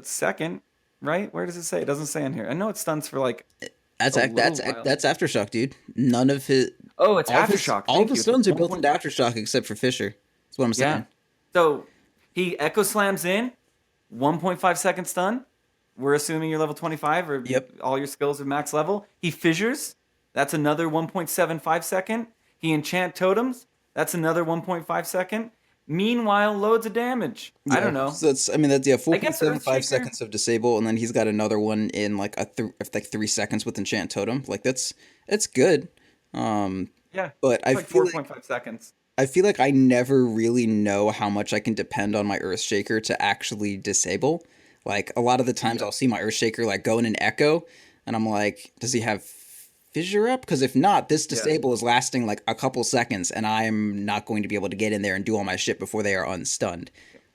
second. Right? Where does it say? It doesn't say in here. I know it stuns for like That's a little while. that's aftershock, dude. None of his Oh, it's aftershock. all of Thank his you. It's like stones are built into 1.5. aftershock except for Fisher. That's what I'm Yeah. saying. So he echo slams in, 1.5 second stun. We're assuming you're level 25 or Yep. all your skills are max level. He fissures. That's another 1.75 second. He enchant totems. That's another 1.5 second. Meanwhile, loads of damage. I Yeah. don't know. So that's I mean that's yeah I four point guess seven five Earthshaker. seconds of disable, and then he's got another one in like like 3 seconds with enchant totem. Like that's good. Um, Yeah, but it's like 4.5 seconds. I feel like I never really know how much I can depend on my Earthshaker to actually disable. Like a lot of the times Yeah. I'll see my Earthshaker like go in an echo, and I'm like, does he have fissure up? Because if not, this Yeah. disable is lasting like a couple seconds, and I'm not going to be able to get in there and do all my shit before they are unstunned.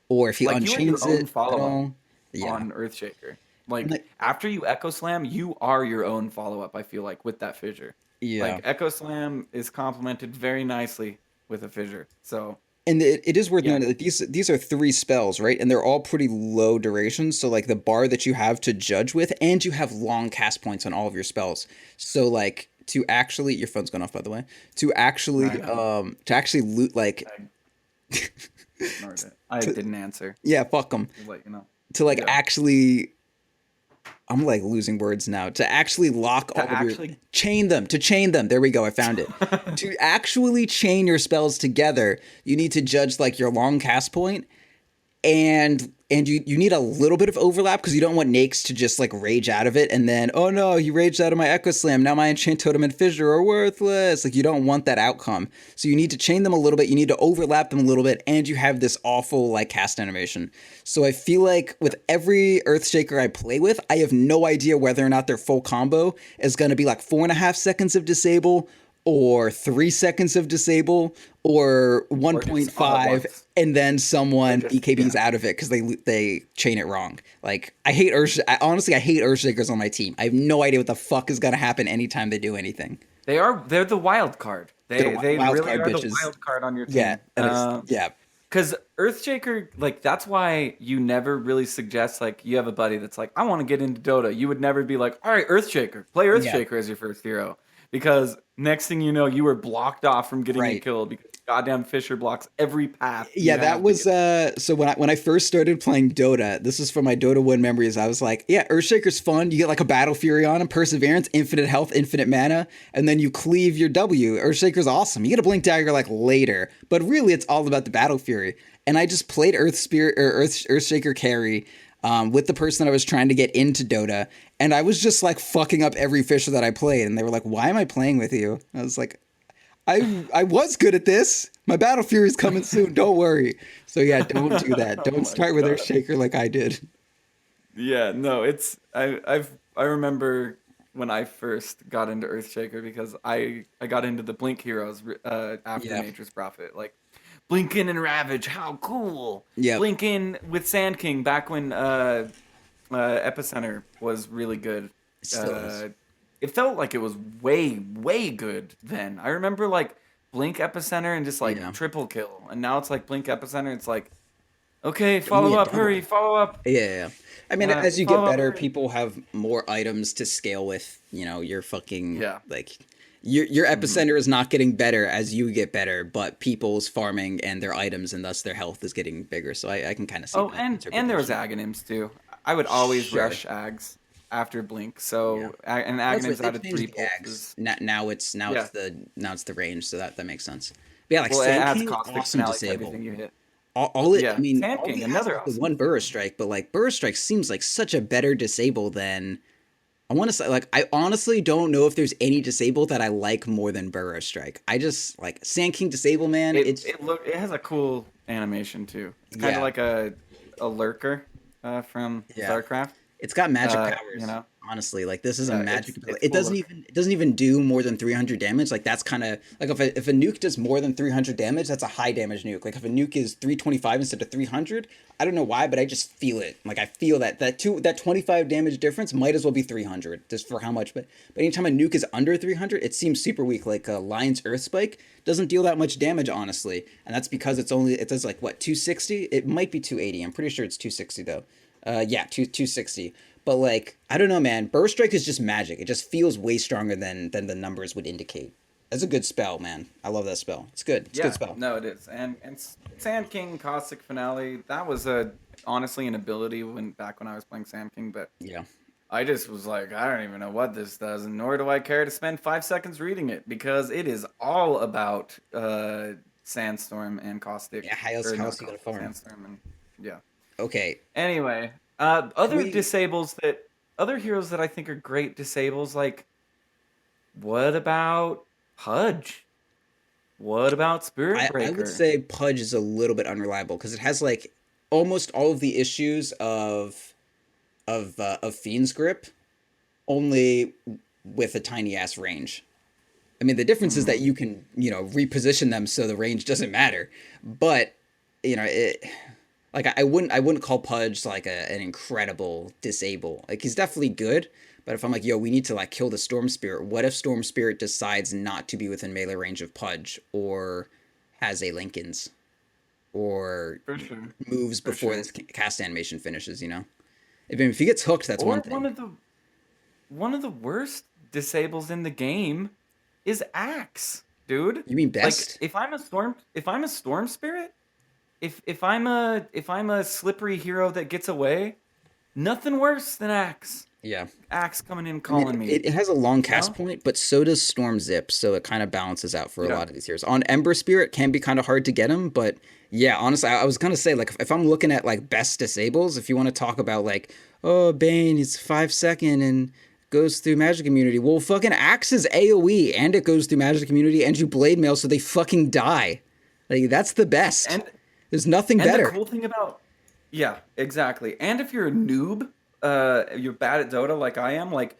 Or if he Like you are your unchains own it at follow up all, yeah. on Earthshaker. And Like like, after you Echo Slam, you are your own follow up. I feel like with that fissure, yeah. like Echo Slam is complemented very nicely with a fissure. So And it is worth yeah, noting that these are three spells, right? And they're all pretty low durations. So like the bar that you have to judge with, and you have long cast points on all of your spells. So like to actually, your phone's gone off by the way. I know. To actually loot like I ignored it. I to, didn't answer. yeah, fuck them. To let you know. To like Yeah, actually, I'm like losing words now. To actually lock all to of your actually. chain them, to chain them. There we go. I found it. To actually chain your spells together, you need to judge like your long cast point, and you need a little bit of overlap because you don't want Nakes to just like rage out of it and then, oh no, he raged out of my Echo Slam, now my Enchant Totem and Fissure are worthless. Like you don't want that outcome, so you need to chain them a little bit, you need to overlap them a little bit, and you have this awful like cast animation. So I feel like with every Earthshaker I play with, I have no idea whether or not their full combo is going to be like 4.5 seconds of disable, or 3 seconds of disable, or Or just all at 1.5, once. and then Or someone just BKB's yeah. out of it because they chain it wrong. Like I hate honestly I hate Earthshakers on my team. I have no idea what the fuck is gonna happen anytime they do anything. They're the wild card. They're They wild really card are the bitches. wild card on your Yeah, team. and it's yeah, Because Earthshaker, like that's why you never really suggest like you have a buddy that's like, I want to get into Dota. You would never be like, all right, Earthshaker, play yeah, Earthshaker as your first hero, because next thing you know, you were blocked off from getting a right. kill because goddamn Fisher blocks every path Yeah, you that have to was get. so when I first started playing Dota, this was from my Dota 1 memories. I was like, yeah, Earthshaker's fun. You get like a Battle Fury on him, Perseverance, infinite health, infinite mana, and then you cleave your W. Earthshaker's awesome. You get a Blink Dagger like later, but really it's all about the Battle Fury. And I just played Earth Spirit or Earthshaker carry with the person that I was trying to get into Dota, and I was just like fucking up every Fisher that I played, and they were like, "Why am I playing with you?" I was like, I was good at this. My Battle Fury is coming soon. Don't worry. So yeah, don't do that. Oh Don't my start with god. Earthshaker like I did. Yeah, no, it's I remember when I first got into Earthshaker because I got into the Blink heroes after Yeah. Nature's Prophet. Like Blinkin and Ravage, how cool! Yep. Blinkin with Sand King back when Epicenter was really good. It still is. Uh, it felt like it was way good then. I remember like Blink Epicenter and just like Yeah. triple kill, and now it's like Blink Epicenter. It's like okay, Only follow a up, hurry, double. follow up. Yeah. Yeah. I mean, as you get Follow up, better, hurry. people have more items to scale with. You know, your fucking Yeah. like your Hmm. epicenter is not getting better as you get better, but people's farming and their items and thus their health is getting bigger. So I can kind of see Oh, that and there was interpretation. Aghanims too. I would always Sure. rush Ags after Blink. Yeah. And That's right. Aghanims They added three changed the Ags. pulses. Now it's Yeah. the range, so that makes sense. But yeah, like Well, it Sand adds King, caustic awesome finale to disable. everything you hit. All it, I Yeah, mean, Sand all he King, has is another the awesome one disable. Burrow Strike, but like Burrow Strike seems like such a better disable than I want to say. Like I honestly don't know if there's any disable that I like more than Burrow Strike. I just like Sand King disable, man. It's It has a cool animation too. It's kind of yeah, like a lurker from yeah. StarCraft. It's got magic You powers. know, Honestly, like this is a yeah, magic ability. it's full of. It doesn't even do more than 300 damage. Like that's kind of like if a nuke does more than 300 damage, that's a high damage nuke. Like if a nuke is 325 instead of 300, I don't know why, but I just feel it. Like I feel that 25 damage difference might as well be 300 just for how much. But anytime a nuke is under 300, it seems super weak. Like Lion's Earth Spike doesn't deal that much damage honestly, and that's because it does like what 260. It might be 280. I'm pretty sure it's 260 though. Yeah, 260. But like, I don't know, man. Burst Strike is just magic. It just feels way stronger than the numbers would indicate. That's a good spell, man. I love that spell. It's good. It's a good Yeah, spell. no, it is. And Sand King Caustic Finale, that was a honestly an ability when I was playing Sand King, but Yeah. I just was like, I don't even know what this does, and nor do I care to spend 5 seconds reading it because it is all about Sandstorm and Caustic, Yeah. or How not else you gonna Caustic, farm? Sandstorm, and yeah. Okay. Anyway, Can other we? disables that other heroes that I think are great disables, like what about Pudge? What about Spirit I would Breaker? say Pudge is a little bit unreliable because it has like almost all of the issues of Fiend's Grip, only with a tiny ass range. I mean, the difference is that Hmm. you can, reposition them so the range doesn't matter. But, it like I wouldn't call Pudge like an incredible disable. Like he's definitely good, but if I'm like, yo, we need to like kill the Storm Spirit, what if Storm Spirit decides not to be within melee range of Pudge or has a Lincoln's or For sure. moves For before sure. this cast animation finishes, you know? If he gets hooked, that's one Or thing. one of the worst disables in the game is Axe, dude. You mean Like best? if I'm a storm spirit, if I'm a slippery hero that gets away, nothing worse than Axe. Yeah. Axe coming in I mean, calling me. it has a long You cast know? point, but so does Storm Zip, so it kind of balances out for a Yeah. lot of these heroes. On Ember Spirit can be kind of hard to get him, but yeah, honestly, I was gonna say like if I'm looking at like best disables, if you want to talk about like oh Bane, he's 5 second and goes through Magic Immunity. Well, fucking Axe is AOE and it goes through Magic Immunity and you Blade Mail, so they fucking die. Like that's the best. And There's nothing and the better. cool thing about yeah, exactly. And if you're a noob, you're bad at Dota like I am, like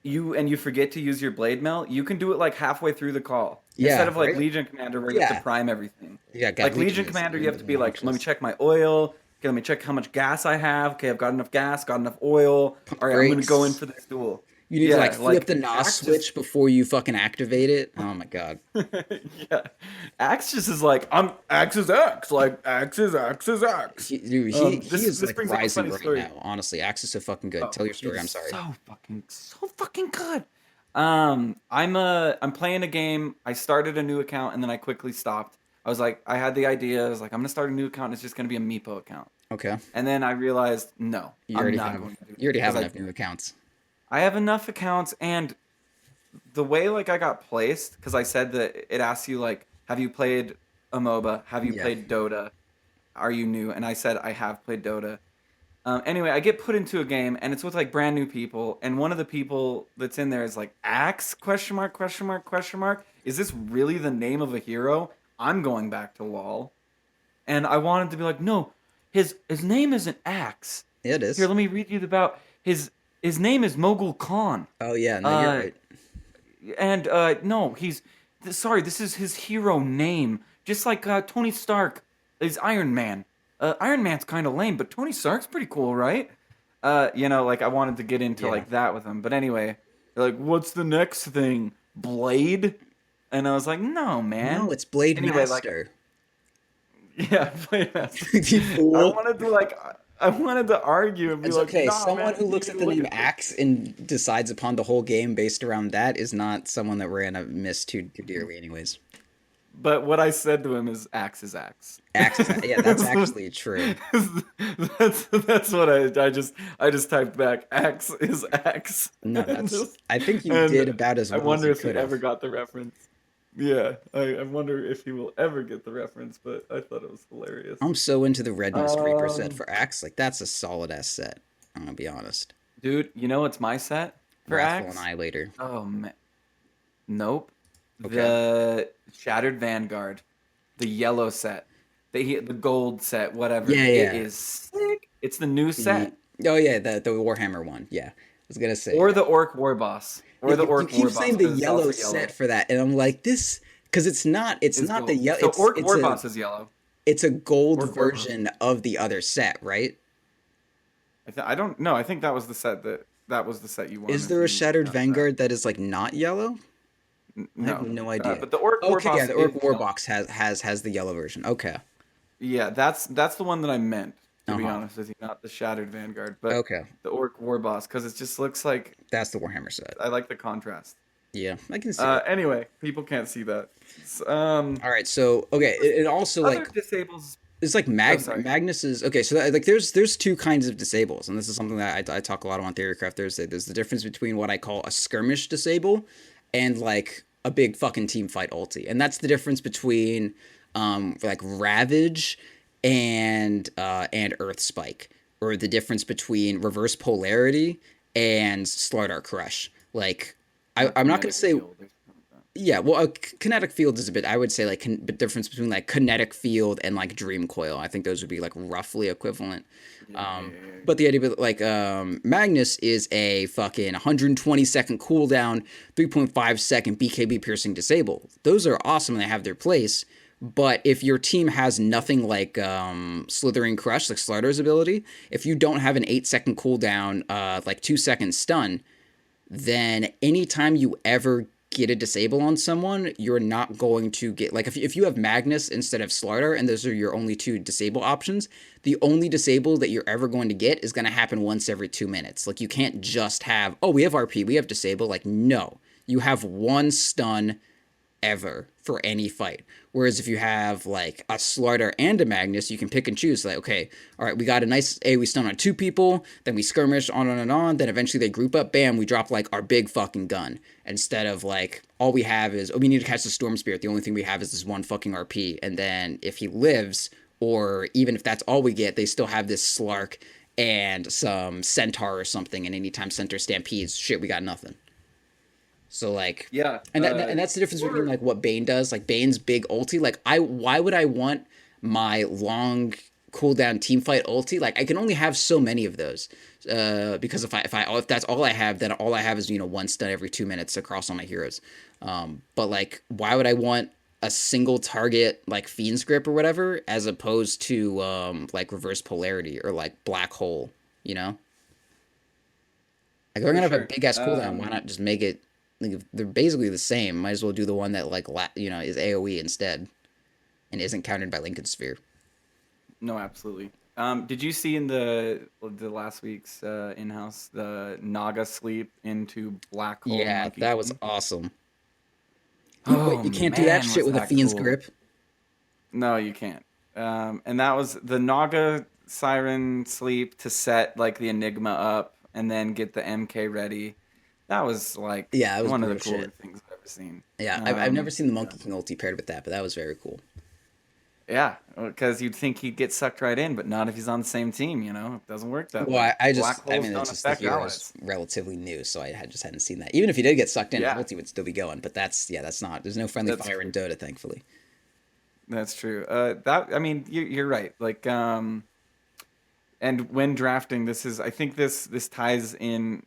you forget to use your blade mail, you can do it like halfway through the call instead Yeah, of like right. Legion Commander where you have to Yeah, prime everything. yeah. God, Like Legion Legion is Commander, you have to be like, let me obnoxious. check my oil. Okay, let me check how much gas I have. Okay, I've got enough gas, got enough oil. Pump All right, I'm gonna go in brakes. for this duel. You need to like Yeah, flip like the NOS Axe just switch before you fucking activate it. Oh my god. yeah, Axe just is like I'm Axe is Axe, like Axe is Axe. Dude, he This is this like brings up a rising funny right story. now. Honestly, Axe is so fucking good. Oh, Tell your he story. is I'm sorry. so fucking good. I'm playing a game. I started a new account and then I quickly stopped. I was like, I had the idea. I was like, I'm gonna start a new account. And it's just gonna be a Meepo account. Okay. And then I realized, no, I'm not going to do You that already because have enough new accounts. I have enough accounts and the way like I got placed because I said that it asks you like, have you played a MOBA? Have you Yeah. played Dota? Are you new? And I said I have played Dota. Anyway, I get put into a game and it's with like brand new people, and one of the people that's in there is like Axe question mark question mark question mark. Is this really the name of a hero? I'm going back to LOL, and I wanted to be like, no, his name isn't Axe. Yeah, it Here, is. let me read you about his name is Mogul Khan. Oh yeah, no, you're Uh, right. and no, sorry, this is his hero name, just like Tony Stark is Iron Man. Iron Man's kind of lame, but Tony Stark's pretty cool, right? Like I wanted to get into Yeah. like that with him, but anyway, they're like, what's the next thing? Blade? And I was like, no, No, man. it's Blade Anyway, like, Master. yeah, Blade Master. You I fool. wanted to like, I wanted to argue and be It's like, okay. nah, Someone man, who you looks need at to the look name at this. Axe and decides upon the whole game based around that is not someone that we're gonna miss too dearly, anyways. But what I said to him is axe is axe. Axe is yeah, that's actually true. That's what I just typed back. Axe is axe. No, that's. I think you And did about as I well as wonder you if he could have. ever got the reference. Yeah, I wonder if he will ever get the reference, but I thought it was hilarious. I'm so into the Red Mist Reaper set Um, for Axe. Like that's a solid ass set. I'm gonna be honest. dude, you know what's my set for Wrathful axe? Annihilator. Oh man, nope. Okay. The Shattered Vanguard, the yellow set, the gold set, whatever. Yeah, It yeah. is sick. It's the new The set. Oh yeah, the Warhammer one. Yeah, I was gonna say or yeah. the Orc War Boss, Yeah, or the you Orc keep War Boss saying the because it's yellow also set yellow. for that, and I'm like this because it's It's not the gold. yellow. So Orc War Boss is yellow. It's a gold Orc War Boss. version of the other set, right? I don't know. I think that was the set that was the set you Is wanted there if a you Shattered got that. Vanguard that is like not yellow? I have No, no idea. but the Orc War Okay, yeah, Boss the is Orc yellow. Warbox has the yellow version. Okay. Yeah, that's the one that I meant, to be Uh-huh. honest with you, not the Shattered Vanguard, but Okay. the Orc War Boss because it just looks like That's the Warhammer set. I like the contrast. Yeah, I can see it. Anyway, people can't see that. All right, so okay, it also Other like disables. it's like Oh, sorry. Magnus is okay. So like there's two kinds of disables, and this is something that I talk a lot on Theorycraft Thursday. There's the difference between what I call a skirmish disable and like a big fucking team fight ulti, and that's the difference between like Ravage and Earth Spike, or the difference between Reverse Polarity and Slardar Crush. Like Or I'm not gonna kinetic say field or something like that. yeah, well, kinetic field is a bit. I would say like the difference between like kinetic field and like dream coil. I think those would be like roughly equivalent. Yeah, yeah, yeah, yeah. But the idea of like Magnus is a fucking 120-second cooldown, 3.5-second BKB piercing disable. Those are awesome and they have their place. But if your team has nothing like Slithering Crush, like Slardar's ability, if you don't have an 8-second cooldown, like 2 second stun, then anytime you ever get a disable on someone, you're not going to get like if you have Magnus instead of Slardar and those are your only two disable options, the only disable that you're ever going to get is going to happen once every 2 minutes. Like you can't just have, oh, we have RP, we have disable. Like no, you have one stun ever for any fight. Whereas if you have like a Slardar and a Magnus, you can pick and choose. Like, okay, all right, we got a nice A, we stun on two people, then we skirmish on and on. Then eventually they group up, bam, we drop like our big fucking gun. Instead of like, all we have is, oh, we need to catch the Storm Spirit. The only thing we have is this one fucking RP. And then if he lives, or even if that's all we get, they still have this Slark and some Centaur or something. And anytime Centaur stampedes, shit, we got nothing. So like, Yeah. and that's the difference between Or like what Bane does, like Bane's big ulti. Like why would I want my long cooldown team fight ulti? Like I can only have so many of those, because if that's all I have, then all I have is one stun every 2 minutes across all my heroes. But like, why would I want a single target like Fiend's Grip or whatever, as opposed to like Reverse Polarity or like Black Hole? You know, like they're for gonna have a sure. big ass cooldown. Why not just make it? Like if they're basically the same. Might as well do the one that like is AOE instead and isn't countered by Lincoln Sphere. No, absolutely. Did you see in the last week's in-house the Naga sleep into Black Hole Yeah, Monkey that was King? awesome. Wait, Oh you can't do that man, shit was with a that Fiend's cool! Grip? No, you can't. And that was the Naga Siren sleep to set like the Enigma up and then get the MK ready. That was like Yeah, it was one of the brutal cooler shit. things I've ever seen. Yeah, I've never seen the Yeah. Monkey King ulti paired with that, but that was very cool. Yeah, because you'd think he'd get sucked right in, but not if he's on the same team, you know? It doesn't work that Well, way. I Black I holes mean, don't it's just the affect hero's allies. relatively new, so just hadn't seen that. Even if he did get sucked in, his Yeah, ulti would still be going. But that's not. There's no friendly that's fire in true. Dota, thankfully. That's true. That I mean, you're right. Like, and when drafting, I think this ties in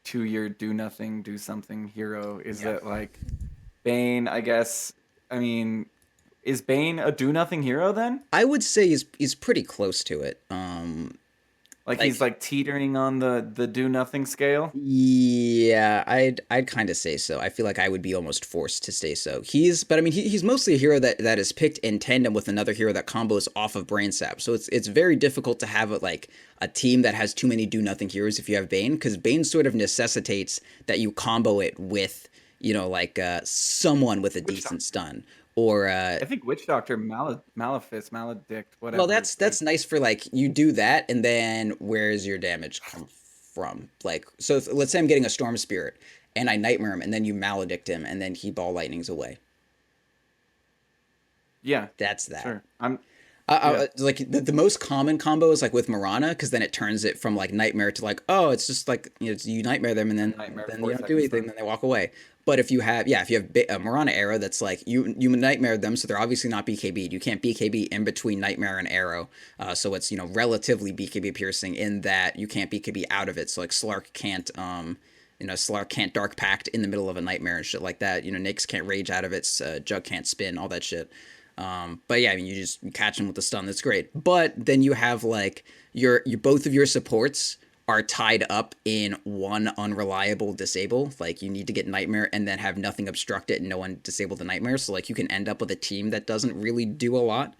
to your do nothing, do something hero. Is Yeah. that like Bane? I guess. I mean, is Bane a do nothing hero then? I would say he's pretty close to it. Like he's Like like teetering on the do nothing scale. yeah, I'd kind of say so. I feel like I would be almost forced to say so. But I mean, he's mostly a hero that is picked in tandem with another hero that combos off of Brain Sap. So it's very difficult to have like a team that has too many do nothing heroes if you have Bane, because Bane sort of necessitates that you combo it with like someone with a Witch decent Doctor. stun or I think Witch Doctor Malefice, Maledict, well, whatever. that's nice for like you do that, and then where's your damage come from? Like, so let's say I'm getting a Storm Spirit, and I Nightmare him, and then you Maledict him, and then he Ball Lightnings away. Yeah, That's that. sure. I'm Yeah, Like the most common combo is like with Mirana, because then it turns it from like nightmare to like, oh, it's just like, you nightmare them, and a then nightmare you four don't do second anything, stun. then they walk away. But if you have, yeah, if you have a Mirana arrow that's like, you nightmare them, so they're obviously not BKB'd. You can't BKB in between nightmare and arrow, so it's, relatively BKB piercing in that you can't BKB out of it. So like Slark can't Slark can't Dark Pact in the middle of a nightmare and shit like that. Nyx can't rage out of it. Jug can't spin, all that shit. But yeah, I mean, you catch them with the stun. That's great. But then you have like your both of your supports are tied up in one unreliable disable. Like you need to get nightmare and then have nothing obstruct it and no one disable the nightmare. So like you can end up with a team that doesn't really do a lot.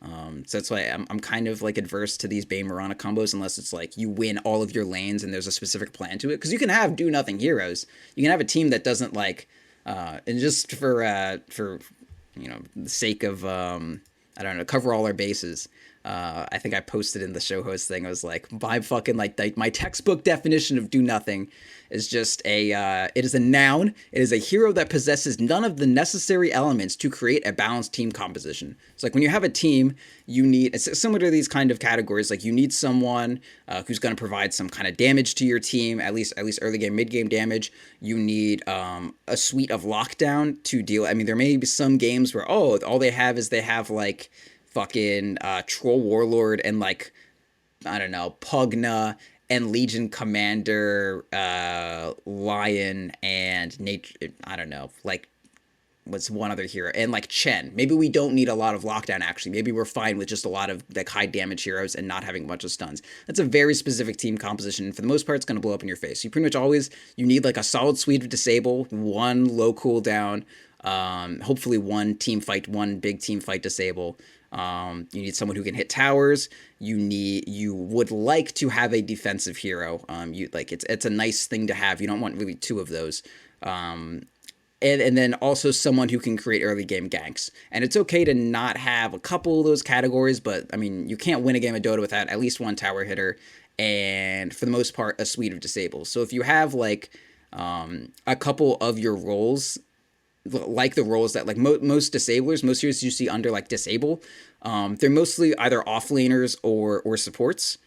So that's why I'm kind of like adverse to these Bane Mirana combos unless it's like you win all of your lanes and there's a specific plan to it. Because you can have do nothing heroes. You can have a team that doesn't like, and just for the sake of I don't know, cover all our bases. I think I posted in the show host thing. I was like, my fucking like my textbook definition of do nothing is just it is a noun. It is a hero that possesses none of the necessary elements to create a balanced team composition. It's like when you have a team, it's similar to these kind of categories. Like you need someone who's going to provide some kind of damage to your team, at least early game, mid game damage. You need a suite of lockdown to deal. I mean, there may be some games where all they have like fucking Troll Warlord and like I don't know, Pugna and Legion Commander, Lion and Nature. I don't know, like what's one other hero, and like Chen. Maybe we don't need a lot of lockdown. Actually, maybe we're fine with just a lot of like high damage heroes and not having a bunch of stuns. That's a very specific team composition, and for the most part, it's going to blow up in your face. You pretty much always you need like a solid suite of disable, one low cooldown, hopefully one big team fight disable. You need someone who can hit towers. You would like to have a defensive hero. You like it's a nice thing to have. You don't want really two of those. And then also someone who can create early game ganks. And it's okay to not have a couple of those categories, but I mean, you can't win a game of Dota without at least one tower hitter, and for the most part, a suite of disables. So if you have like a couple of your roles, like the roles that like most disablers, most heroes you see under like disable, they're mostly either offlaners or supports.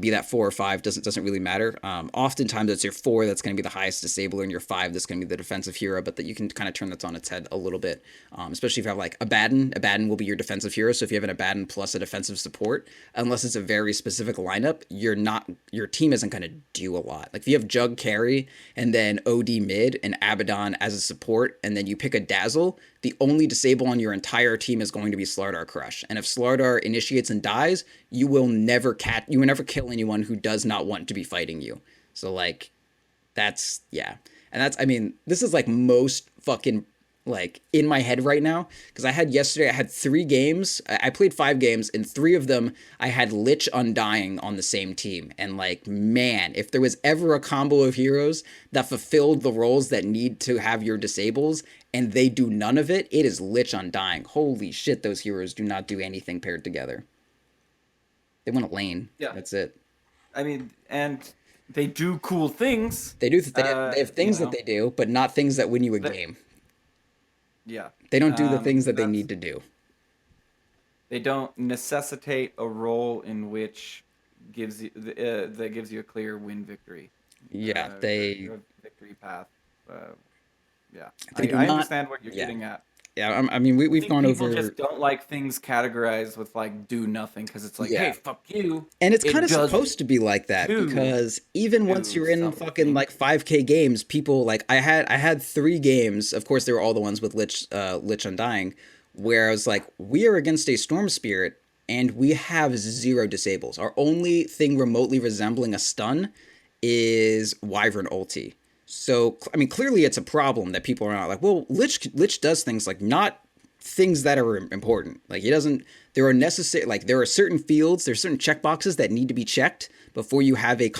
Be that 4 or 5 doesn't really matter. Oftentimes it's your 4 that's going to be the highest disabler, and your 5 that's going to be the defensive hero. But that you can kind of turn that on its head a little bit, especially if you have like Abaddon. Abaddon will be your defensive hero. So if you have an Abaddon plus a defensive support, unless it's a very specific lineup, your team isn't going to do a lot. Like if you have Jug carry and then OD mid and Abaddon as a support, and then you pick a Dazzle, the only disable on your entire team is going to be Slardar Crush. And if Slardar initiates and dies, you will never kill anyone who does not want to be fighting you. So like that's yeah. And I mean, this is like most fucking like in my head right now, because I had 3 games. I played 5 games, and 3 of them I had Lich Undying on the same team. And like, man, if there was ever a combo of heroes that fulfilled the roles that need to have your disables and they do none of it, it is Lich Undying. Holy shit, those heroes do not do anything paired together. They want a lane. Yeah. That's it. I mean, and they do cool things. They do. They have You things that know, they do, but not things that win you a that, game. yeah. They don't do the things that they That's need to do. they don't necessitate a role in which that gives you a clear win victory, Yeah, or a victory path. Uh, yeah, they do I not. understand what you're Yeah, getting at. yeah. I mean, I we've think gone people over. just don't like things categorized with like do nothing because it's like, hey, Yeah, fuck you. and it's kind It of does supposed to be like that to because even once do you're in fucking something. like 5K games, people like I had 3 games. Of course, they were all the ones with Lich Undying, where I was like, we are against a Storm Spirit and we have 0 disables. Our only thing remotely resembling a stun is Wyvern ulti. So I mean, clearly it's a problem that people are not like, well, Lich does things like not things that are important. Like he doesn't. There are necessary. Like there are certain fields. There's certain checkboxes that need to be checked before you have a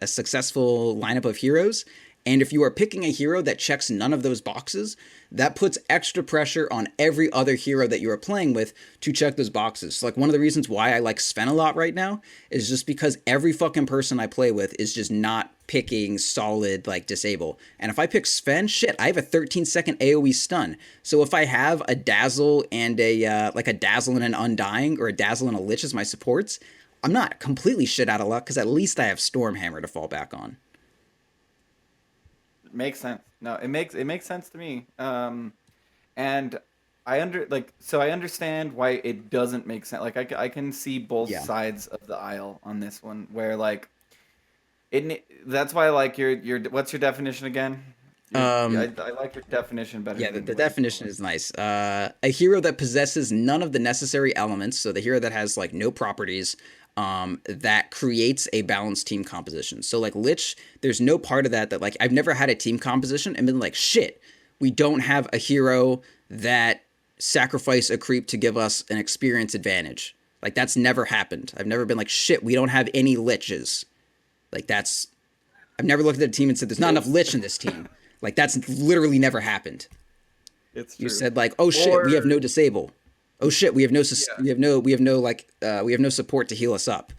successful lineup of heroes. And if you are picking a hero that checks none of those boxes, that puts extra pressure on every other hero that you are playing with to check those boxes. So like one of the reasons why I like Sven a lot right now is just because every fucking person I play with is just not picking solid like disable. And if I pick Sven, shit, I have a 13-second AoE stun. So if I have a dazzle and a dazzle and an undying, or a dazzle and a lich as my supports, I'm not completely shit out of luck because at least I have Stormhammer to fall back on. Makes sense. No, it makes sense to me. And I understand why it doesn't make sense. Like I can see both Yeah. sides of the aisle on this one, where like that's why I like your what's your definition again? Um, I like your definition better Yeah, than the what you told definition me. is nice. A hero that possesses none of the necessary elements, so the hero that has like no properties, that creates a balanced team composition. So like Lich, there's no part of that like I've never had a team composition and been like, shit, we don't have a hero that sacrifice a creep to give us an experience advantage. Like that's never happened. I've never been like, shit, we don't have any Liches. Like that's I've never looked at a team and said there's not enough It's Lich in this team. Like that's literally never happened. it's You true. said like, "Oh shit, we have Or no disable. Oh shit, we have no yeah. we have no support to heal us up."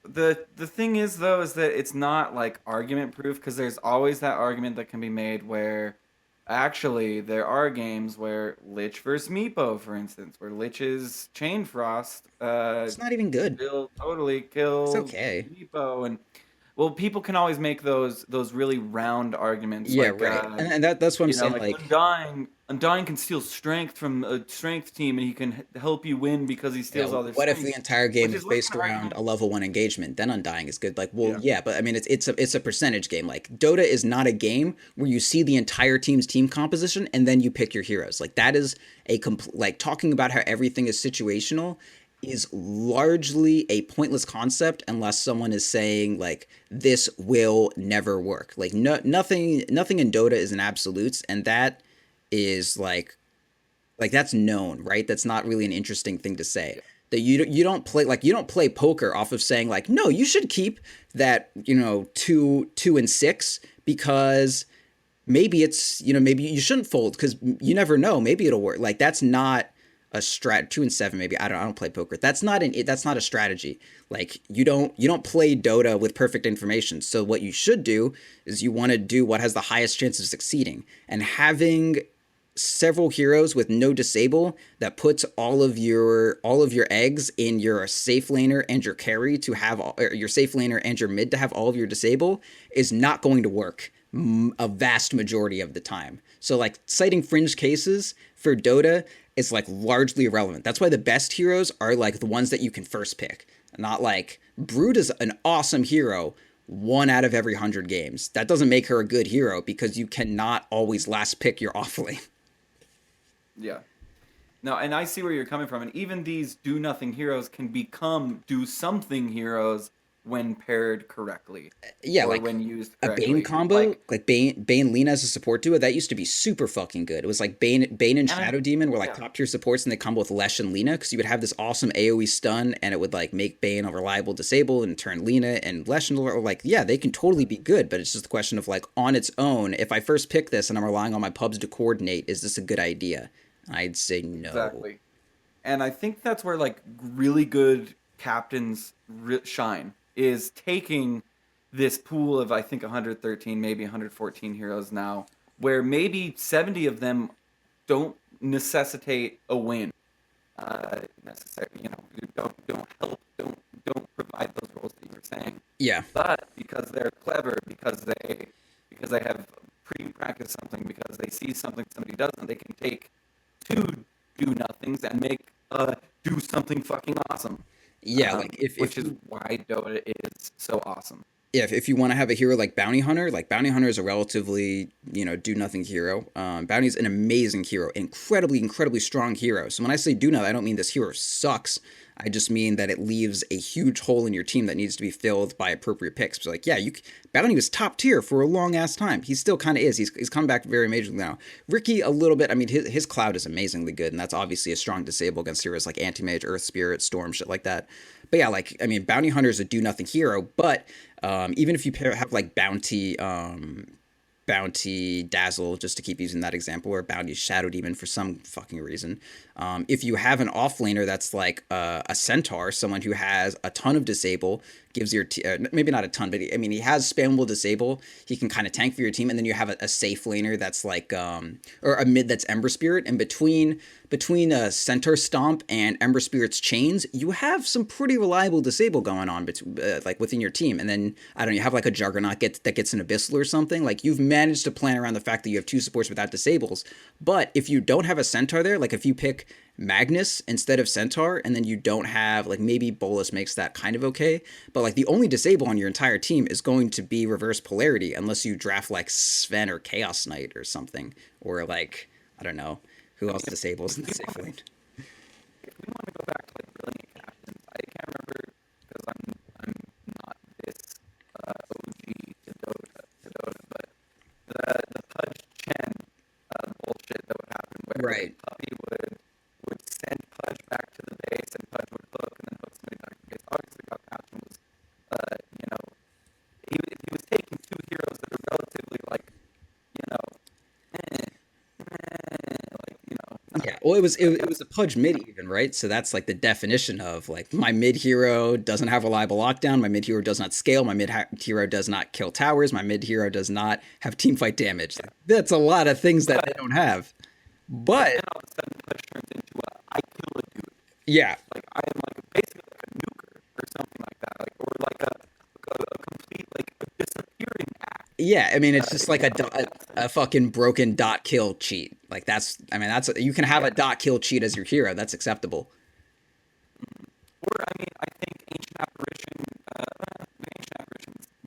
The thing is though is that it's not like argument proof, because there's always that argument that can be made where actually there are games where Lich versus Meepo, for instance, where Lich's Chain Frost It's not even good. will totally It's kill okay. Meepo. And well, people can always make those really round arguments Yeah, like right. And that's what I'm saying. like Like, Undying can steal strength from a strength team, and he can help you win because he yeah, steals all their what if strength, the entire which game is is like based an around argument. a level one engagement? Then Undying is good. Like, well, Yeah. yeah, but I mean, it's a percentage game. Like, Dota is not a game where you see the entire team's team composition and then you pick your heroes. Like, that is like talking about how everything is situational is largely a pointless concept unless someone is saying like this will never work. Like nothing in Dota is an absolutes, and that is like that's known, right? That's not really an interesting thing to say. Yeah. That you don't play poker off of saying like no, you should keep that 2 and 6 because maybe it's maybe you shouldn't fold because you never know, maybe it'll work. Like that's not a strat. 2 and 7 maybe. I don't play poker. That's not a strategy. Like you don't play Dota with perfect information. So what you should do is you want to do what has the highest chance of succeeding, and having several heroes with no disable that puts all of your eggs in your safe laner and your carry to have your safe laner and your mid to have all of your disable is not going to work a vast majority of the time. So like citing fringe cases for Dota is like largely irrelevant. That's why the best heroes are like the ones that you can first pick. Not like Brood is an awesome hero 1 out of every 100 games. That doesn't make her a good hero because you cannot always last pick your offlane. Yeah. No, and I see where you're coming from. And even these do nothing heroes can become do something heroes when paired correctly Yeah, or like when used a Bane correctly. combo, Like, like Bane Lina as a support duo, that used to be super fucking good. It was like Bane and and I, Shadow Demon were like yeah, top tier supports, and they combo with Lesh and Lina because you would have this awesome AoE stun, and it would like make Bane a reliable disable and turn Lina and Lesh into like yeah, they can totally be good, but it's just a question of like on its own. If I first pick this and I'm relying on my pubs to coordinate, is this a good idea? I'd say no. exactly. And I think that's where like really good captains shine is taking this pool of I think 113, maybe 114 heroes now, where maybe 70 of them don't necessitate a win. Necessarily, you don't help, don't provide those roles that you were saying. Yeah, But because they're clever, because they have pre-practiced something, because they see something somebody doesn't, they can take two do nothings and make do something fucking awesome. yeah. Like if Which is you why Dota is so awesome. yeah, if you want to have a hero like Bounty Hunter is a relatively, do nothing hero. Bounty is an amazing hero, incredibly strong hero. So when I say do nothing, I don't mean this hero sucks. I just mean that it leaves a huge hole in your team that needs to be filled by appropriate picks. So like, yeah, Bounty was top tier for a long ass time. He still kind of is. He's come back very majorly now. Ricky a little bit. I mean, his cloud is amazingly good, and that's obviously a strong disable against heroes like Anti Mage, Earth Spirit, Storm, shit like that. But yeah, like I mean, Bounty Hunter is a do nothing hero, but even if you have like bounty, Bounty Dazzle, just to keep using that example, or Bounty Shadow Demon for some fucking reason. If you have an offlaner that's like a Centaur, someone who has a ton of disable, gives your maybe not a ton, but I mean he has spammable disable. He can kind of tank for your team, and then you have a safe laner that's like or a mid that's Ember Spirit, and between Centaur Stomp and Ember Spirit's chains, you have some pretty reliable disable going on, like within your team. And then I don't know, you have like a Juggernaut that gets an Abyssal or something. Like you've managed to plan around the fact that you have two supports without disables. But if you don't have a Centaur there, like if you pick Magnus instead of Centaur, and then you don't have like maybe Bolus makes that kind of okay, but like the only disable on your entire team is going to be Reverse Polarity unless you draft like Sven or Chaos Knight or something, or like I don't know who else disables in the safe lane. If we want to go back to like brilliant captains, I can't remember because I'm not this OG to Dota, but the Pudge Chen bullshit that would happen where Right. Puppy would send Pudge back to the base and Pudge would hook and then hook somebody back to the base. Obviously, our captain was, you know, he was taking two heroes that are relatively like, you know, like you know, not, Yeah, well, it was a Pudge mid even, right? So that's like the definition of like my mid hero doesn't have reliable lockdown, my mid hero does not scale, my hero does not kill towers, my mid hero does not have team fight damage. Like, that's a lot of things that they don't have. but But then all of a sudden Pudge turns into a I kill a dude. yeah, Like I am like basically like a nuker or something like that, like or like a complete like a disappearing act. yeah, I mean it's just like You know, a fucking broken dot kill cheat. Like that's I mean that's you can have a yeah. dot kill cheat as your hero. That's acceptable. Or I mean, I think ancient apparitions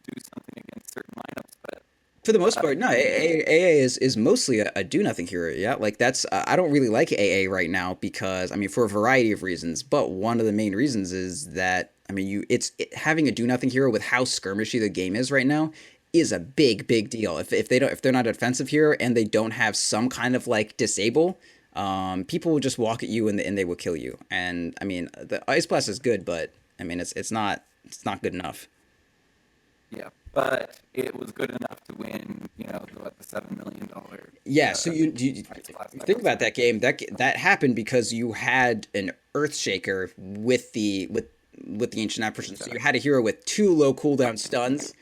do something against certain lineups, but For the most part, no. usually, AA is mostly a do nothing hero. Yeah, like that's I don't really like AA right now because I mean for a variety of reasons, but one of the main reasons is that I mean having a do nothing hero with how skirmishy the game is right now is a big deal. If they're not a defensive hero and they don't have some kind of like disable, people will just walk at you and they will kill you. And I mean the Ice Blast is good, but I mean it's not good enough. yeah. But it was good enough to win, you know, the $7 million Yeah, so you price last think about episode. that game. That happened because you had an Earthshaker with the Ancient Apparition. So you Exactly. had a hero with two low cooldown stuns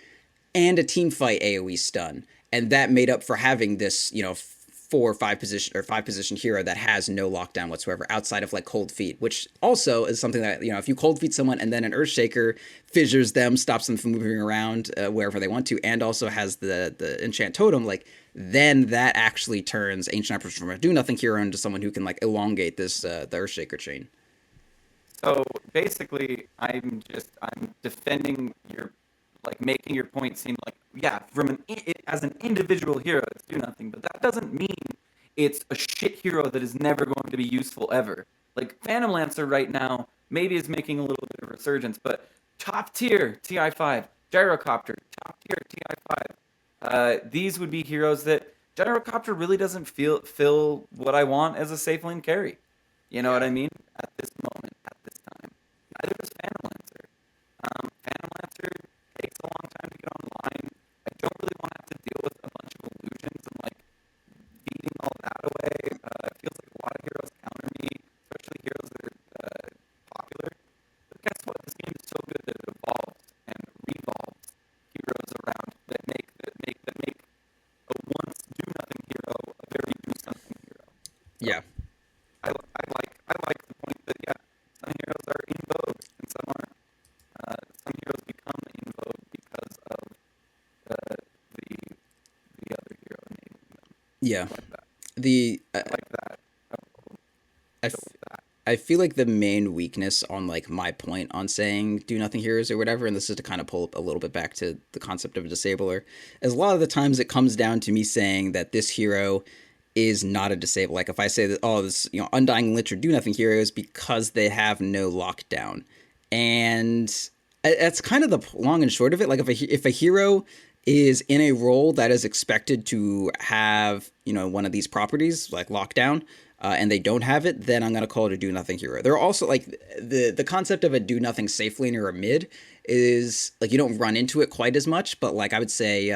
and a team fight AoE stun, and that made up for having this, you know, 4 or 5 position hero that has no lockdown whatsoever outside of like cold feet, which also is something that you know if you cold feet someone and then an Earthshaker fissures them, stops them from moving around wherever they want to, and also has the enchant totem, like then that actually turns Ancient Apparition from a do nothing hero into someone who can like elongate this the Earthshaker chain. So basically, I'm defending your like making your point seem like yeah, as an individual hero, it's do nothing, but that doesn't mean it's a shit hero that is never going to be useful ever. Like Phantom Lancer right now maybe is making a little bit of a resurgence, but top tier TI5, Gyrocopter, top tier TI5. These would be heroes that Gyrocopter really doesn't fill what I want as a safe lane carry. You know what Yeah. I mean? At this moment, at this time. Neither does Phantom Lancer. Phantom Lancer takes a long time to get online. I don't really want to have to deal with a bunch of illusions and like feeding all that away. It feels like a lot of heroes counter me, especially heroes that are popular. But guess what? This game is so good that it evolves and revolves heroes around that make a once do nothing hero a very do something hero. So Yeah. I like the point that yeah, some heroes are in vogue and some aren't. Some heroes become in vogue because of the other hero enabling them. Yeah. I like that. The I like that. I'll I, go f- with that. I feel like the main weakness on like my point on saying do nothing heroes or whatever, and this is to kind of pull up a little bit back to the concept of a disabler, is a lot of the times it comes down to me saying that this hero is not a disable. Like if I say that oh this you know Undying Lich or do nothing heroes because they have no lockdown, and that's kind of the long and short of it. Like if a hero is in a role that is expected to have you know one of these properties like lockdown, and they don't have it, then I'm gonna call it a do nothing hero. There are also like the concept of a do nothing safe lane or a mid is like you don't run into it quite as much, but like I would say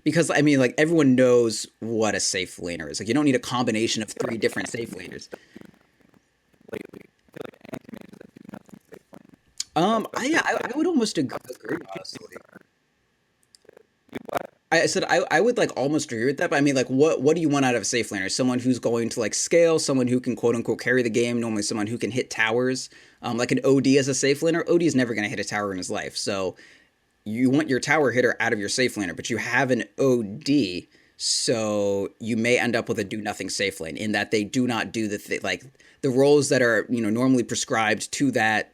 Because I mean, like everyone knows what a safe laner is. Like you don't need a combination of three different safe laners. lately. I feel like anti-mages that do nothing safe lane, Yeah, especially I would almost agree honestly. what? I said I would like almost agree with that, but I mean like what do you want out of a safe laner? Someone who's going to like scale, someone who can quote unquote carry the game, normally someone who can hit towers. Like an OD as a safe laner, OD is never going to hit a tower in his life. So you want your tower hitter out of your safe laner, but you have an OD, so you may end up with a do nothing safe lane in that they do not do like the roles that are normally prescribed to that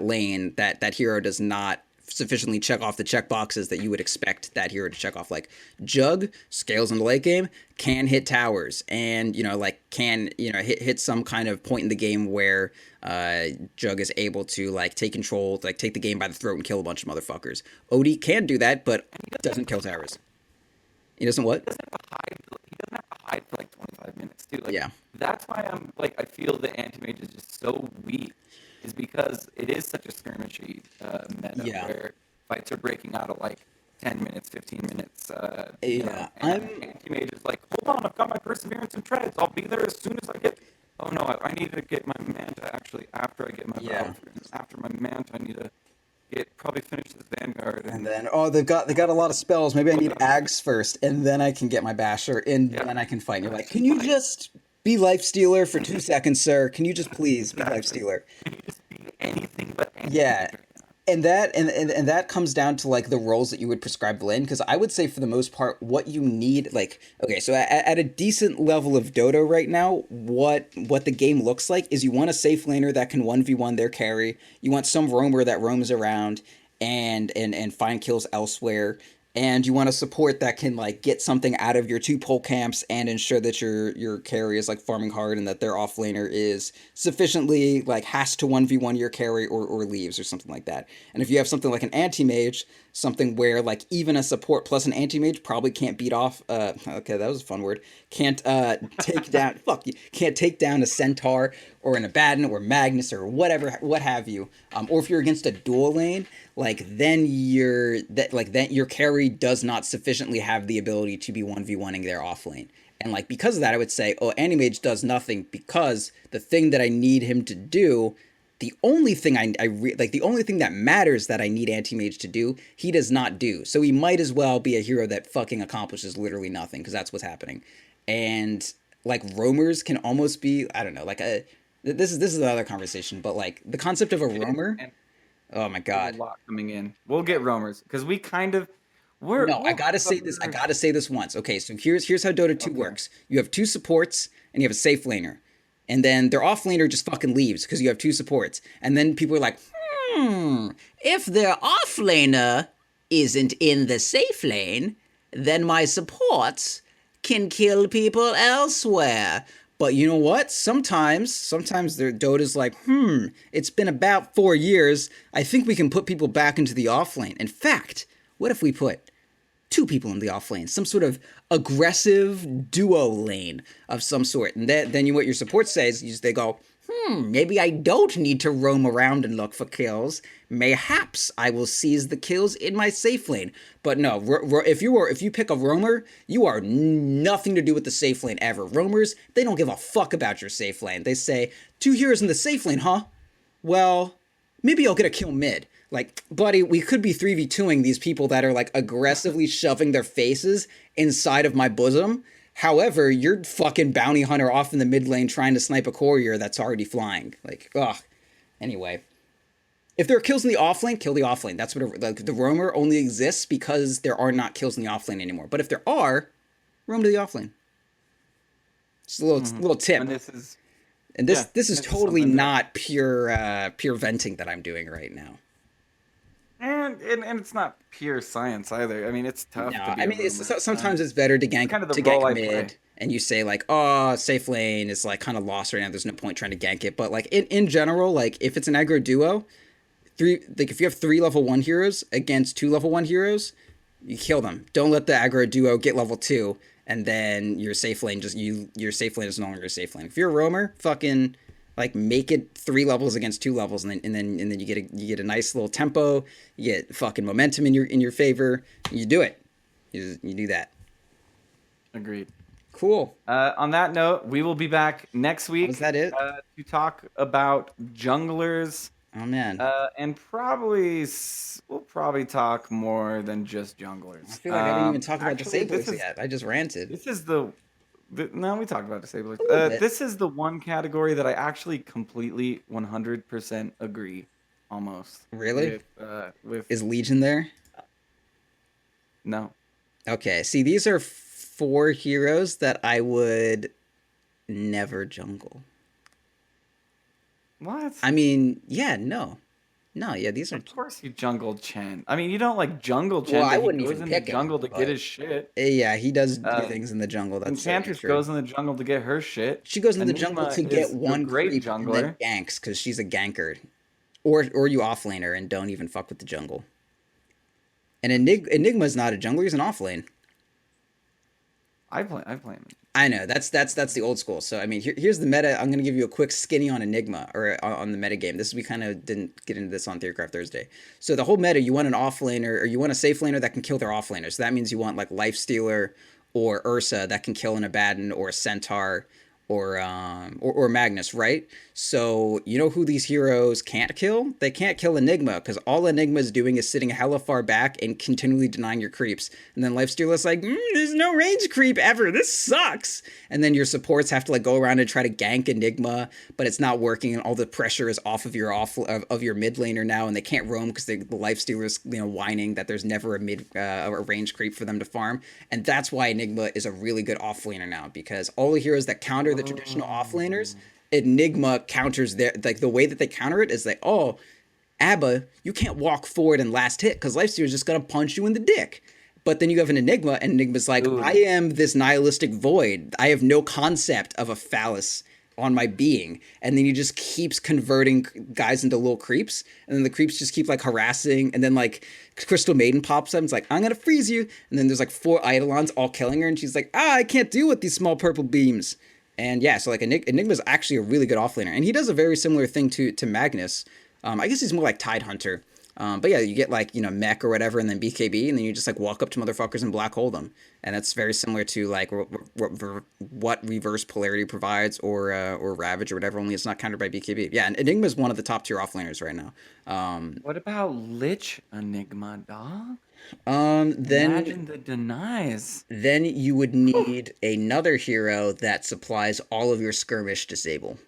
lane that hero does not sufficiently check off the check boxes that you would expect that hero to check off. Like Jug scales in the late game, can hit towers, and like can hit some kind of point in the game where Jug is able to like take control, like take the game by the throat and kill a bunch of motherfuckers. OD can do that, but doesn't kill towers. He doesn't He what? doesn't have to hide. He doesn't have to hide for like 25 minutes too. Like Yeah, that's why I'm like I feel the anti-mage is just so weak, is because it is such a skirmishy meta yeah, where fights are breaking out at like 10 minutes, 15 minutes, yeah. and anti-mage is like, hold on, I've got my perseverance and treads. I'll be there as soon as I get. Oh no, I need to get my manta actually after I get my Yeah. Battlefield. After my manta, I need to get probably finish this Vanguard And and then they got a lot of spells. Maybe I need Ags first, and then I can get my Basher, and yeah, then I can fight. And you're and like, just can you fight. just be Life Stealer for 2 seconds, sir? Can you just please be Life Exactly. Stealer? Can you just be anything but Yeah, anti-mage right now? and that comes down to like the roles that you would prescribe the lane, because I would say for the most part what you need, like, okay, so at a decent level of Dota right now, what the game looks like is you want a safe laner that can 1v1 their carry, you want some roamer that roams around and find kills elsewhere, and you want a support that can like get something out of your two pole camps and ensure that your carry is like farming hard and that their offlaner is sufficiently like has to 1v1 your carry or leaves or something like that. And if you have something like an anti-mage, something where like even a support plus an anti-mage probably can't beat off okay, that was a fun word. Can't take down fuck you can't take down a centaur or an Abaddon or Magnus or whatever what have you. Or if you're against a dual lane, like then your carry does not sufficiently have the ability to be 1v1ing their off lane. And like because of that, I would say, oh, Animage does nothing because the thing that I need him to do, the only thing like the only thing that matters that I need Anti-Mage to do, he does not do. So he might as well be a hero that fucking accomplishes literally nothing because that's what's happening. And like roamers can almost be, I don't know, like a this is another conversation, but like the concept of a It is, roamer, and oh my there's a god. lot coming in. We'll get roamers because we kind of No, I we'll gotta say this. I cover. gotta say this once. Okay, so here's how Dota 2 Okay. works. You have two supports and you have a safe laner, and then their off laner just fucking leaves because you have two supports. And then people are like, if their off laner isn't in the safe lane, then my supports can kill people elsewhere. But you know what? Sometimes their Dota's like, it's been about 4 years. I think we can put people back into the off lane. In fact, what if we put two people in the off lane, some sort of aggressive duo lane of some sort? And then what your support says is they go, maybe I don't need to roam around and look for kills. Mayhaps I will seize the kills in my safe lane. But no, if you pick a roamer, you are nothing to do with the safe lane ever. Roamers, they don't give a fuck about your safe lane. They say two heroes in the safe lane, huh? Well, maybe I'll get a kill mid. Like, buddy, we could be 3v2ing these people that are like aggressively shoving their faces inside of my bosom. However, you're fucking bounty hunter off in the mid lane trying to snipe a courier that's already flying. Like, ugh. Anyway, if there are kills in the off lane, kill the off lane. That's what the roamer only exists because there are not kills in the off lane anymore. But if there are, roam to the off lane. Just a Hmm. little And tip. this is And yeah, this is this is totally something that not pure venting that I'm doing right now. and it's not pure science either. I mean, it's tough to No, be I a mean rumor. sometimes it's better to It's gank kind of the to role gank I play. mid, and you say like, oh, safe lane is like kind of lost right now. There's no point trying to gank it. But like in general, like if it's an aggro duo, if you have three level one heroes against two level one heroes, you kill them. Don't let the aggro duo get level two, and then your safe lane your safe lane is no longer a safe lane. If you're a roamer, fucking like make it three levels against two levels, and then you get a nice little tempo. You get fucking momentum in your favor. You do it. You do that. Agreed. Cool. On that note, we will be back next Was week that it? to talk about junglers, Oh man, and we'll probably talk more than just I junglers. feel like I didn't even talk about Actually, disablers yet. I just ranted this is no, we talked about disablers. a little bit. This is the one category that I actually completely 100% agree, almost Really? with Is Legion there? no. Okay. See, these are four heroes that I would never jungle. What? I mean, yeah, no. No, yeah, these are. Of course you jungled Chen. I mean, you don't like jungle Well, Chen, I but he wouldn't goes even in the pick him, jungle to get but his shit. yeah, he does do Uh, things in the jungle. That's certainly Enchantress true. goes in the jungle to get her shit. She goes in the jungle Enigma to get is your one great creep and then jungler. ganks because she's a ganker, or you offlaner and don't even fuck with the jungle. And Enigma is not a jungler; he's an offlane. I play him. I know that's the old school. So I mean, here's the meta. I'm gonna give you a quick skinny on Enigma or on the meta game. This we kind of didn't get into this on Theorycraft Thursday. So the whole meta, you want an offlaner or you want a safe laner that can kill their offlaner. So that means you want like Lifestealer or Ursa that can kill an Abaddon or a Centaur or Magnus, right? So you know who these heroes can't kill? They can't kill Enigma because all Enigma is doing is sitting hella far back and continually denying your creeps. And then Lifestealer's like, there's no range creep ever. This sucks. And then your supports have to like go around and try to gank Enigma, but it's not working, and all the pressure is off of your mid laner now, and they can't roam because the Lifestealer's whining that there's never a range creep for them to farm, and that's why Enigma is a really good offlaner now because all the heroes that counter the traditional offlaners, Enigma counters their like the way that they counter it is like, oh, Abba, you can't walk forward and last hit because Lifestealer is just gonna punch you in the dick. But then you have an Enigma, and Enigma's like, I Dude, am this nihilistic void. I have no concept of a phallus on my being. And then he just keeps converting guys into little creeps. And then the creeps just keep like harassing. And then like Crystal Maiden pops up and it's like, I'm gonna freeze you. And then there's like four Eidolons all killing her, and she's like, I can't deal with these small purple beams. And yeah, so like Enigma's actually a really good offlaner. And he does a very similar thing to Magnus. I guess he's more like Tide Hunter. But yeah, you get like, mech or whatever, and then BKB, and then you just like walk up to motherfuckers and black hole them. And that's very similar to like what reverse polarity provides or Ravage or whatever, only it's not countered by BKB. Yeah, and Enigma is one of the top tier offlaners right now. what about Lich Enigma, dog? Then Imagine the denies. then you would need another hero that supplies all of your skirmish disable.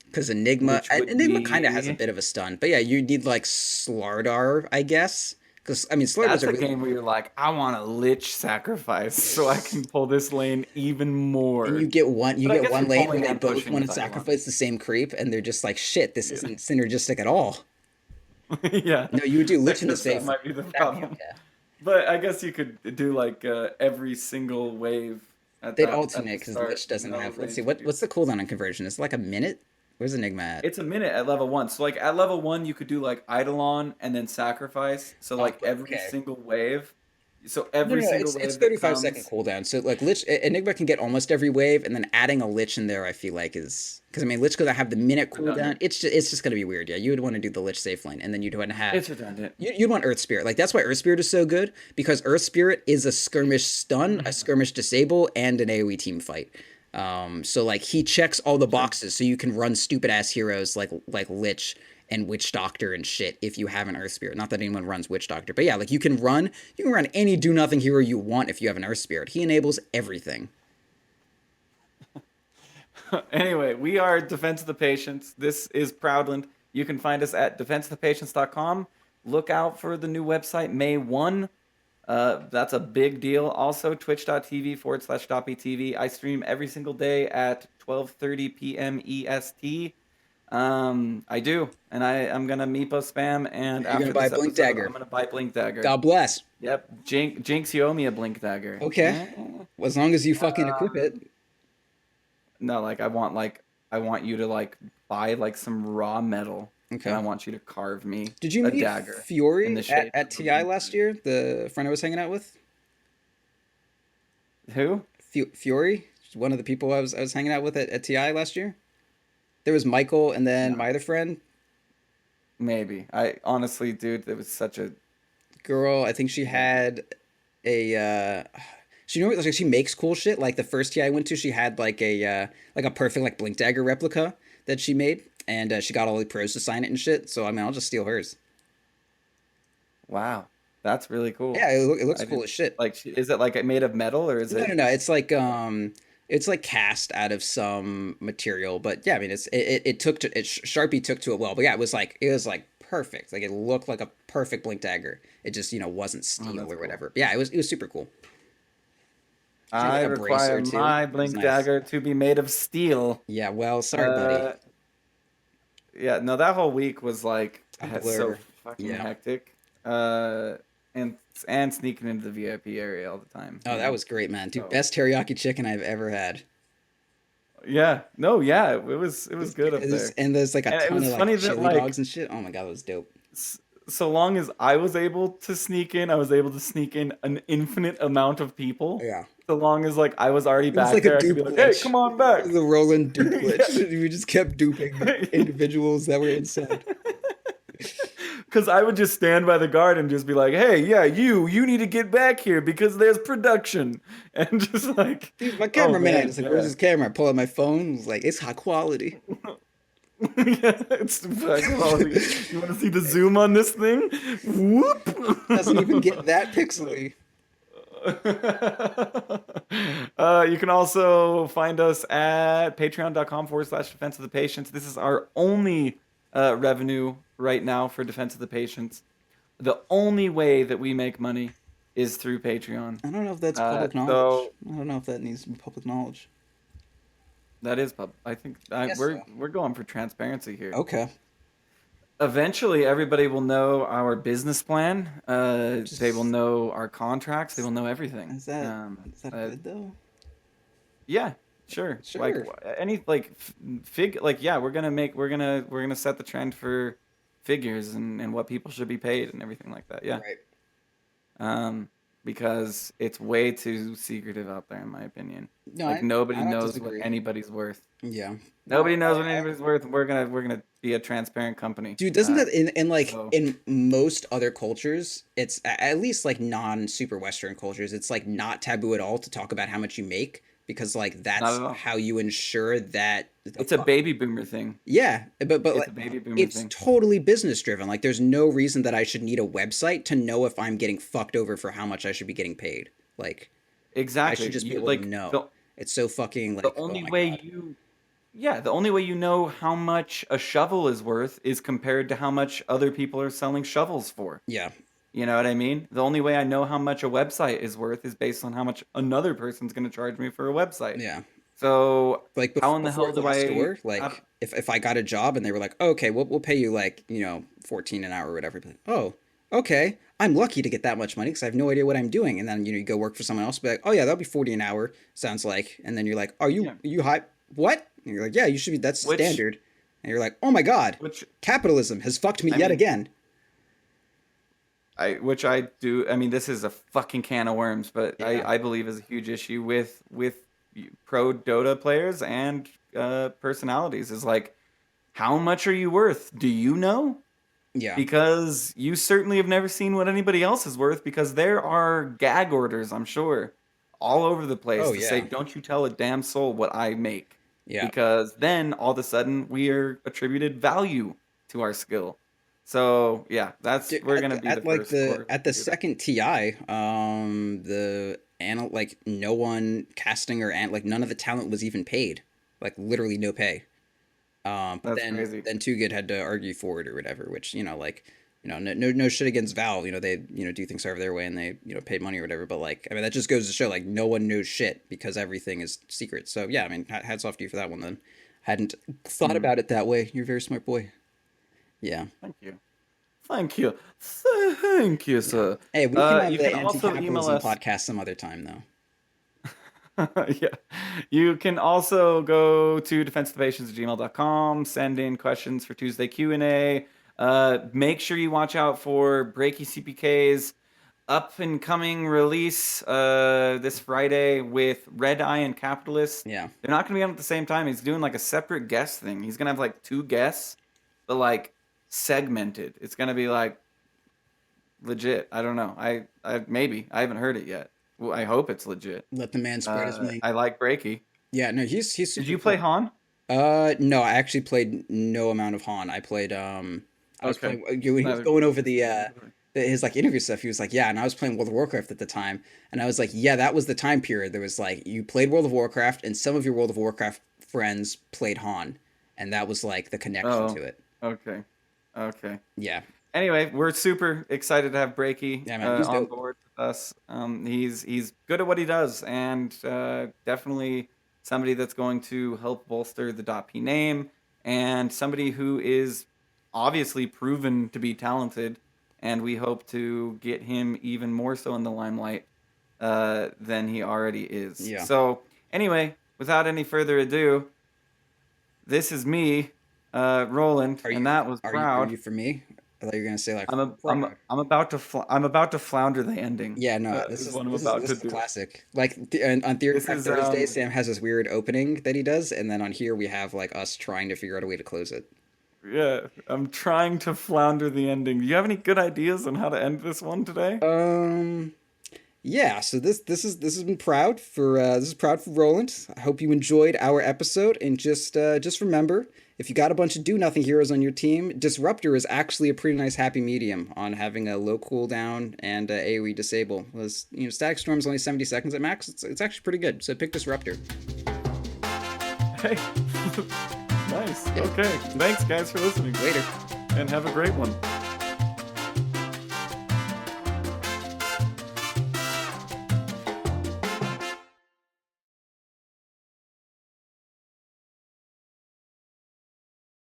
Because Which would Enigma kind of has a be bit of a stun, but yeah, you need like Slardar, I guess. Because I mean, Slardar's that's a a really game where you're like, I want a Lich sacrifice so I can pull this lane even and more. you But I get guess one you're lane where pulling they and both pushing want with to Eidolon. sacrifice the same creep, and they're just like, shit, this Yeah. isn't synergistic at all. Yeah. No, you would do I Lich in the guess that safe lane. might be the That'd be problem. okay. But I guess you could do like every single wave They'd at alternate the because start. Lich doesn't have. Let's see, Range creep. what's the cooldown on conversion? It's like a minute. Where's Enigma at? It's a minute at level 1. So like at level 1 you could do like Eidolon and then sacrifice. So Oh, like every okay. single wave. So No, every no, single it's wave that 35-second comes. cooldown. So like Enigma can get almost every wave, and then adding a Lich in there, I feel like is because I mean Lich gonna have the minute cooldown. Redundant. It's just gonna be weird. Yeah, you would want to do the Lich safe lane, and then you'd want to have It's redundant. you'd want Earth Spirit. Like that's why Earth Spirit is so good because Earth Spirit is a skirmish stun, a skirmish disable, and an AOE team fight. So like he checks all the True. boxes, so you can run stupid ass heroes like Lich and Witch Doctor and shit if you have an Earth Spirit. Not that anyone runs Witch Doctor, but yeah, like you can run any do nothing hero you want if you have an Earth Spirit. He enables everything. Anyway, we are Defense of the Patients. This is Proudland. You can find us at defenseofthepatients.com. Look out for the new website May 1. That's a big deal. Also, twitch.tv/DoppyTV. I stream every single day at 12:30 p.m. EST. I do, and I'm gonna Meepo spam. And You're gonna after buy a this Blink episode, I'm Dagger. gonna buy Blink Dagger. God bless. Yep, Jinx, you owe me a Blink Dagger. Okay, as long as you fucking equip it. No, I want you to like buy like some raw metal, and I Okay. want you to carve me Did you a meet dagger in the Fury at, shape at of a TI Blink last Dagger. year? The friend I was hanging out with, Who? Fury, one of the people I was hanging out with at TI last year. There was Michael, and then No, my other friend, maybe. I honestly, dude, it was such a girl. I think she yeah. had a she like she makes cool shit. Like the first TI I went to, she had like a perfect like Blink Dagger replica that she made, and she got all the pros to sign it and shit. So I mean, I'll just steal hers. Wow, that's really cool. Yeah, it looks I cool didn't as shit. like. Is it like made of metal or is No, no, it? no. It's like cast out of some material, but yeah, I mean, it took to it. Sharpie took to it well, but yeah, it was like perfect. Like it looked like a perfect Blink Dagger. It just wasn't Oh, steel that's or cool. whatever. But yeah, it was super cool. She had I like a require bracer too. my It was blink nice. dagger to be made of steel. Yeah, well, sorry, buddy. Uh, yeah, no, that whole week was like A so blur. fucking Yeah. hectic. Uh, and sneaking into the VIP area all the time, Oh, that was great, man. Dude, So best teriyaki chicken I've ever had. yeah, no, yeah, it was good up there, And there's like a and it ton was of like funny that chili dogs like and shit. Oh my god, that was dope. s- so long as I was able to sneak in, I was able to sneak in an infinite amount of people. Yeah. So long as like I was already It was back like a there, I could be dupe like, "Hey, glitch. come on It was back." a Roland dupe Yeah. glitch. We just kept duping individuals that were inside. Because I would just stand by the guard and just be like, "Hey, yeah, you need to get back here because there's production," and just like, Dude, my oh cameraman, I man, was like, where's yeah, his camera? I pull out my phone. It was like, it's high quality. yeah, it's high quality. You want to see the zoom on this thing? Doesn't even Whoop. get that pixely. You can also find us at patreon.com/defense of the patients. This is our only revenue right now for Defense of the Patients. The only way that we make money is through Patreon. I don't know if that's Uh, public knowledge. so I don't know if that needs to be public knowledge. that is pub. I think I guess so. we're going for transparency here. Okay. Eventually, everybody will know our business plan. They will Just know our contracts. They will know everything. is that good though? Yeah, sure. Like Sure. any like fig like yeah, we're gonna set the trend for figures and what people should be paid and everything like that. Yeah. Right. Um because it's way too secretive out there in my opinion. No, Like I nobody don't knows what disagree. anybody's worth. Yeah. No, Nobody knows what anybody's worth. We're gonna be a transparent company. dude, doesn't that in like So in most other cultures, it's at least like non super Western cultures, it's like not taboo at all to talk about how much you make because like not that's at all. how you ensure that It's a baby boomer thing. yeah, but It's like a baby boomer it's thing. totally business driven. Like there's no reason that I should need a website to know if I'm getting fucked over for how much I should be getting paid. Like I should Exactly. just be You able to like know. the It's so fucking the like oh only my way god. you Yeah, the only way you know how much a shovel is worth is compared to how much other people are selling shovels for. Yeah. You know what I mean? The only way I know how much a website is worth is based on how much another person's going to charge me for a website. Yeah. So, Like how in the before hell do I Glassdoor, have like if I got a job and they were like, oh, okay, we'll pay you like 14 an hour or whatever. But, oh, okay, I'm lucky to get that much money because I have no idea what I'm doing. And then you go work for someone else, be like, oh yeah, that'll be 40 an hour. Sounds like, and then you're like, are yeah, you high? What? And you're like, yeah, you should be. That's which standard. And you're like, oh my god, which capitalism has fucked me I yet mean, again. I do. I mean, this is a fucking can of worms, but Yeah, I believe is a huge issue with pro Dota players and personalities is like, how much are you worth? Do you know? yeah. Because you certainly have never seen what anybody else is worth because there are gag orders, I'm sure, all over the place Oh to say, yeah, don't you tell a damn soul what I make. yeah. Because then all of a sudden we are attributed value to our skill. So yeah, that's Dude, we're gonna be the at like first core at the to do that. second TI, the like no one casting or like none of the talent was even paid, like literally no pay. But That's crazy. then Too Good had to argue for it or whatever, which like no shit against Valve, they do things however their way and they paid money or whatever. But like I mean that just goes to show like no one knows shit because everything is secret. So yeah, I mean hats off to you for that one then. Hadn't thought Mhm. about it that way. You're a very smart boy. Yeah. Thank you. Thank you. Thank you, Yeah. sir. Hey, we can have You the can also email anti-capitalism us. podcast some other time, though. Yeah. You can also go to defenseofathenation@gmail.com, send in questions for Tuesday Q&A. Make sure you watch out for Breaky CPK's up and coming release this Friday with Red Eye and Capitalist. Yeah. They're not going to be on at the same time. He's doing like a separate guest thing. He's going to have like two guests, but like segmented. It's going to be like legit. I don't know. I maybe I haven't heard it yet. Well, I hope it's legit. Let the man spread his wings. I like Breaky. Yeah, no, he's Did super you play cool. Han? No, I actually played no amount of Han. I played I was Okay. playing when he was Neither. going over his like interview stuff. He was like, yeah, and I was playing World of Warcraft at the time, and I was like, yeah, that was the time period. There was like you played World of Warcraft, and some of your World of Warcraft friends played Han, and that was like the connection Oh, to it. okay. Okay. Yeah, Anyway, we're super excited to have Breaky yeah, man, he's on dope. board with us. He's good at what he does, and definitely somebody that's going to help bolster the .p name, and somebody who is obviously proven to be talented, and we hope to get him even more so in the limelight than he already is. Yeah. So anyway, without any further ado, this is me, Roland, and that was Are Proud. you for me? I thought you were gonna say like proud. I'm about to I'm about to flounder the ending. Yeah, no, Is what I'm about this to is a do. classic. Like on Theory This Craft is Thursday, Sam has this weird opening that he does, and then on here we have like us trying to figure out a way to close it. yeah. I'm trying to flounder the ending. Do you have any good ideas on how to end this one today? Um, yeah. So this has been proud for this is proud for Roland. I hope you enjoyed our episode, and just remember, if you got a bunch of do nothing heroes on your team, Disruptor is actually a pretty nice happy medium on having a low cooldown and AOE disable. Was Static Storm's only 70 seconds at max. It's actually pretty good. So pick Disruptor. Hey, nice. Yeah. Okay. Thanks guys for listening, Later. and have a great one.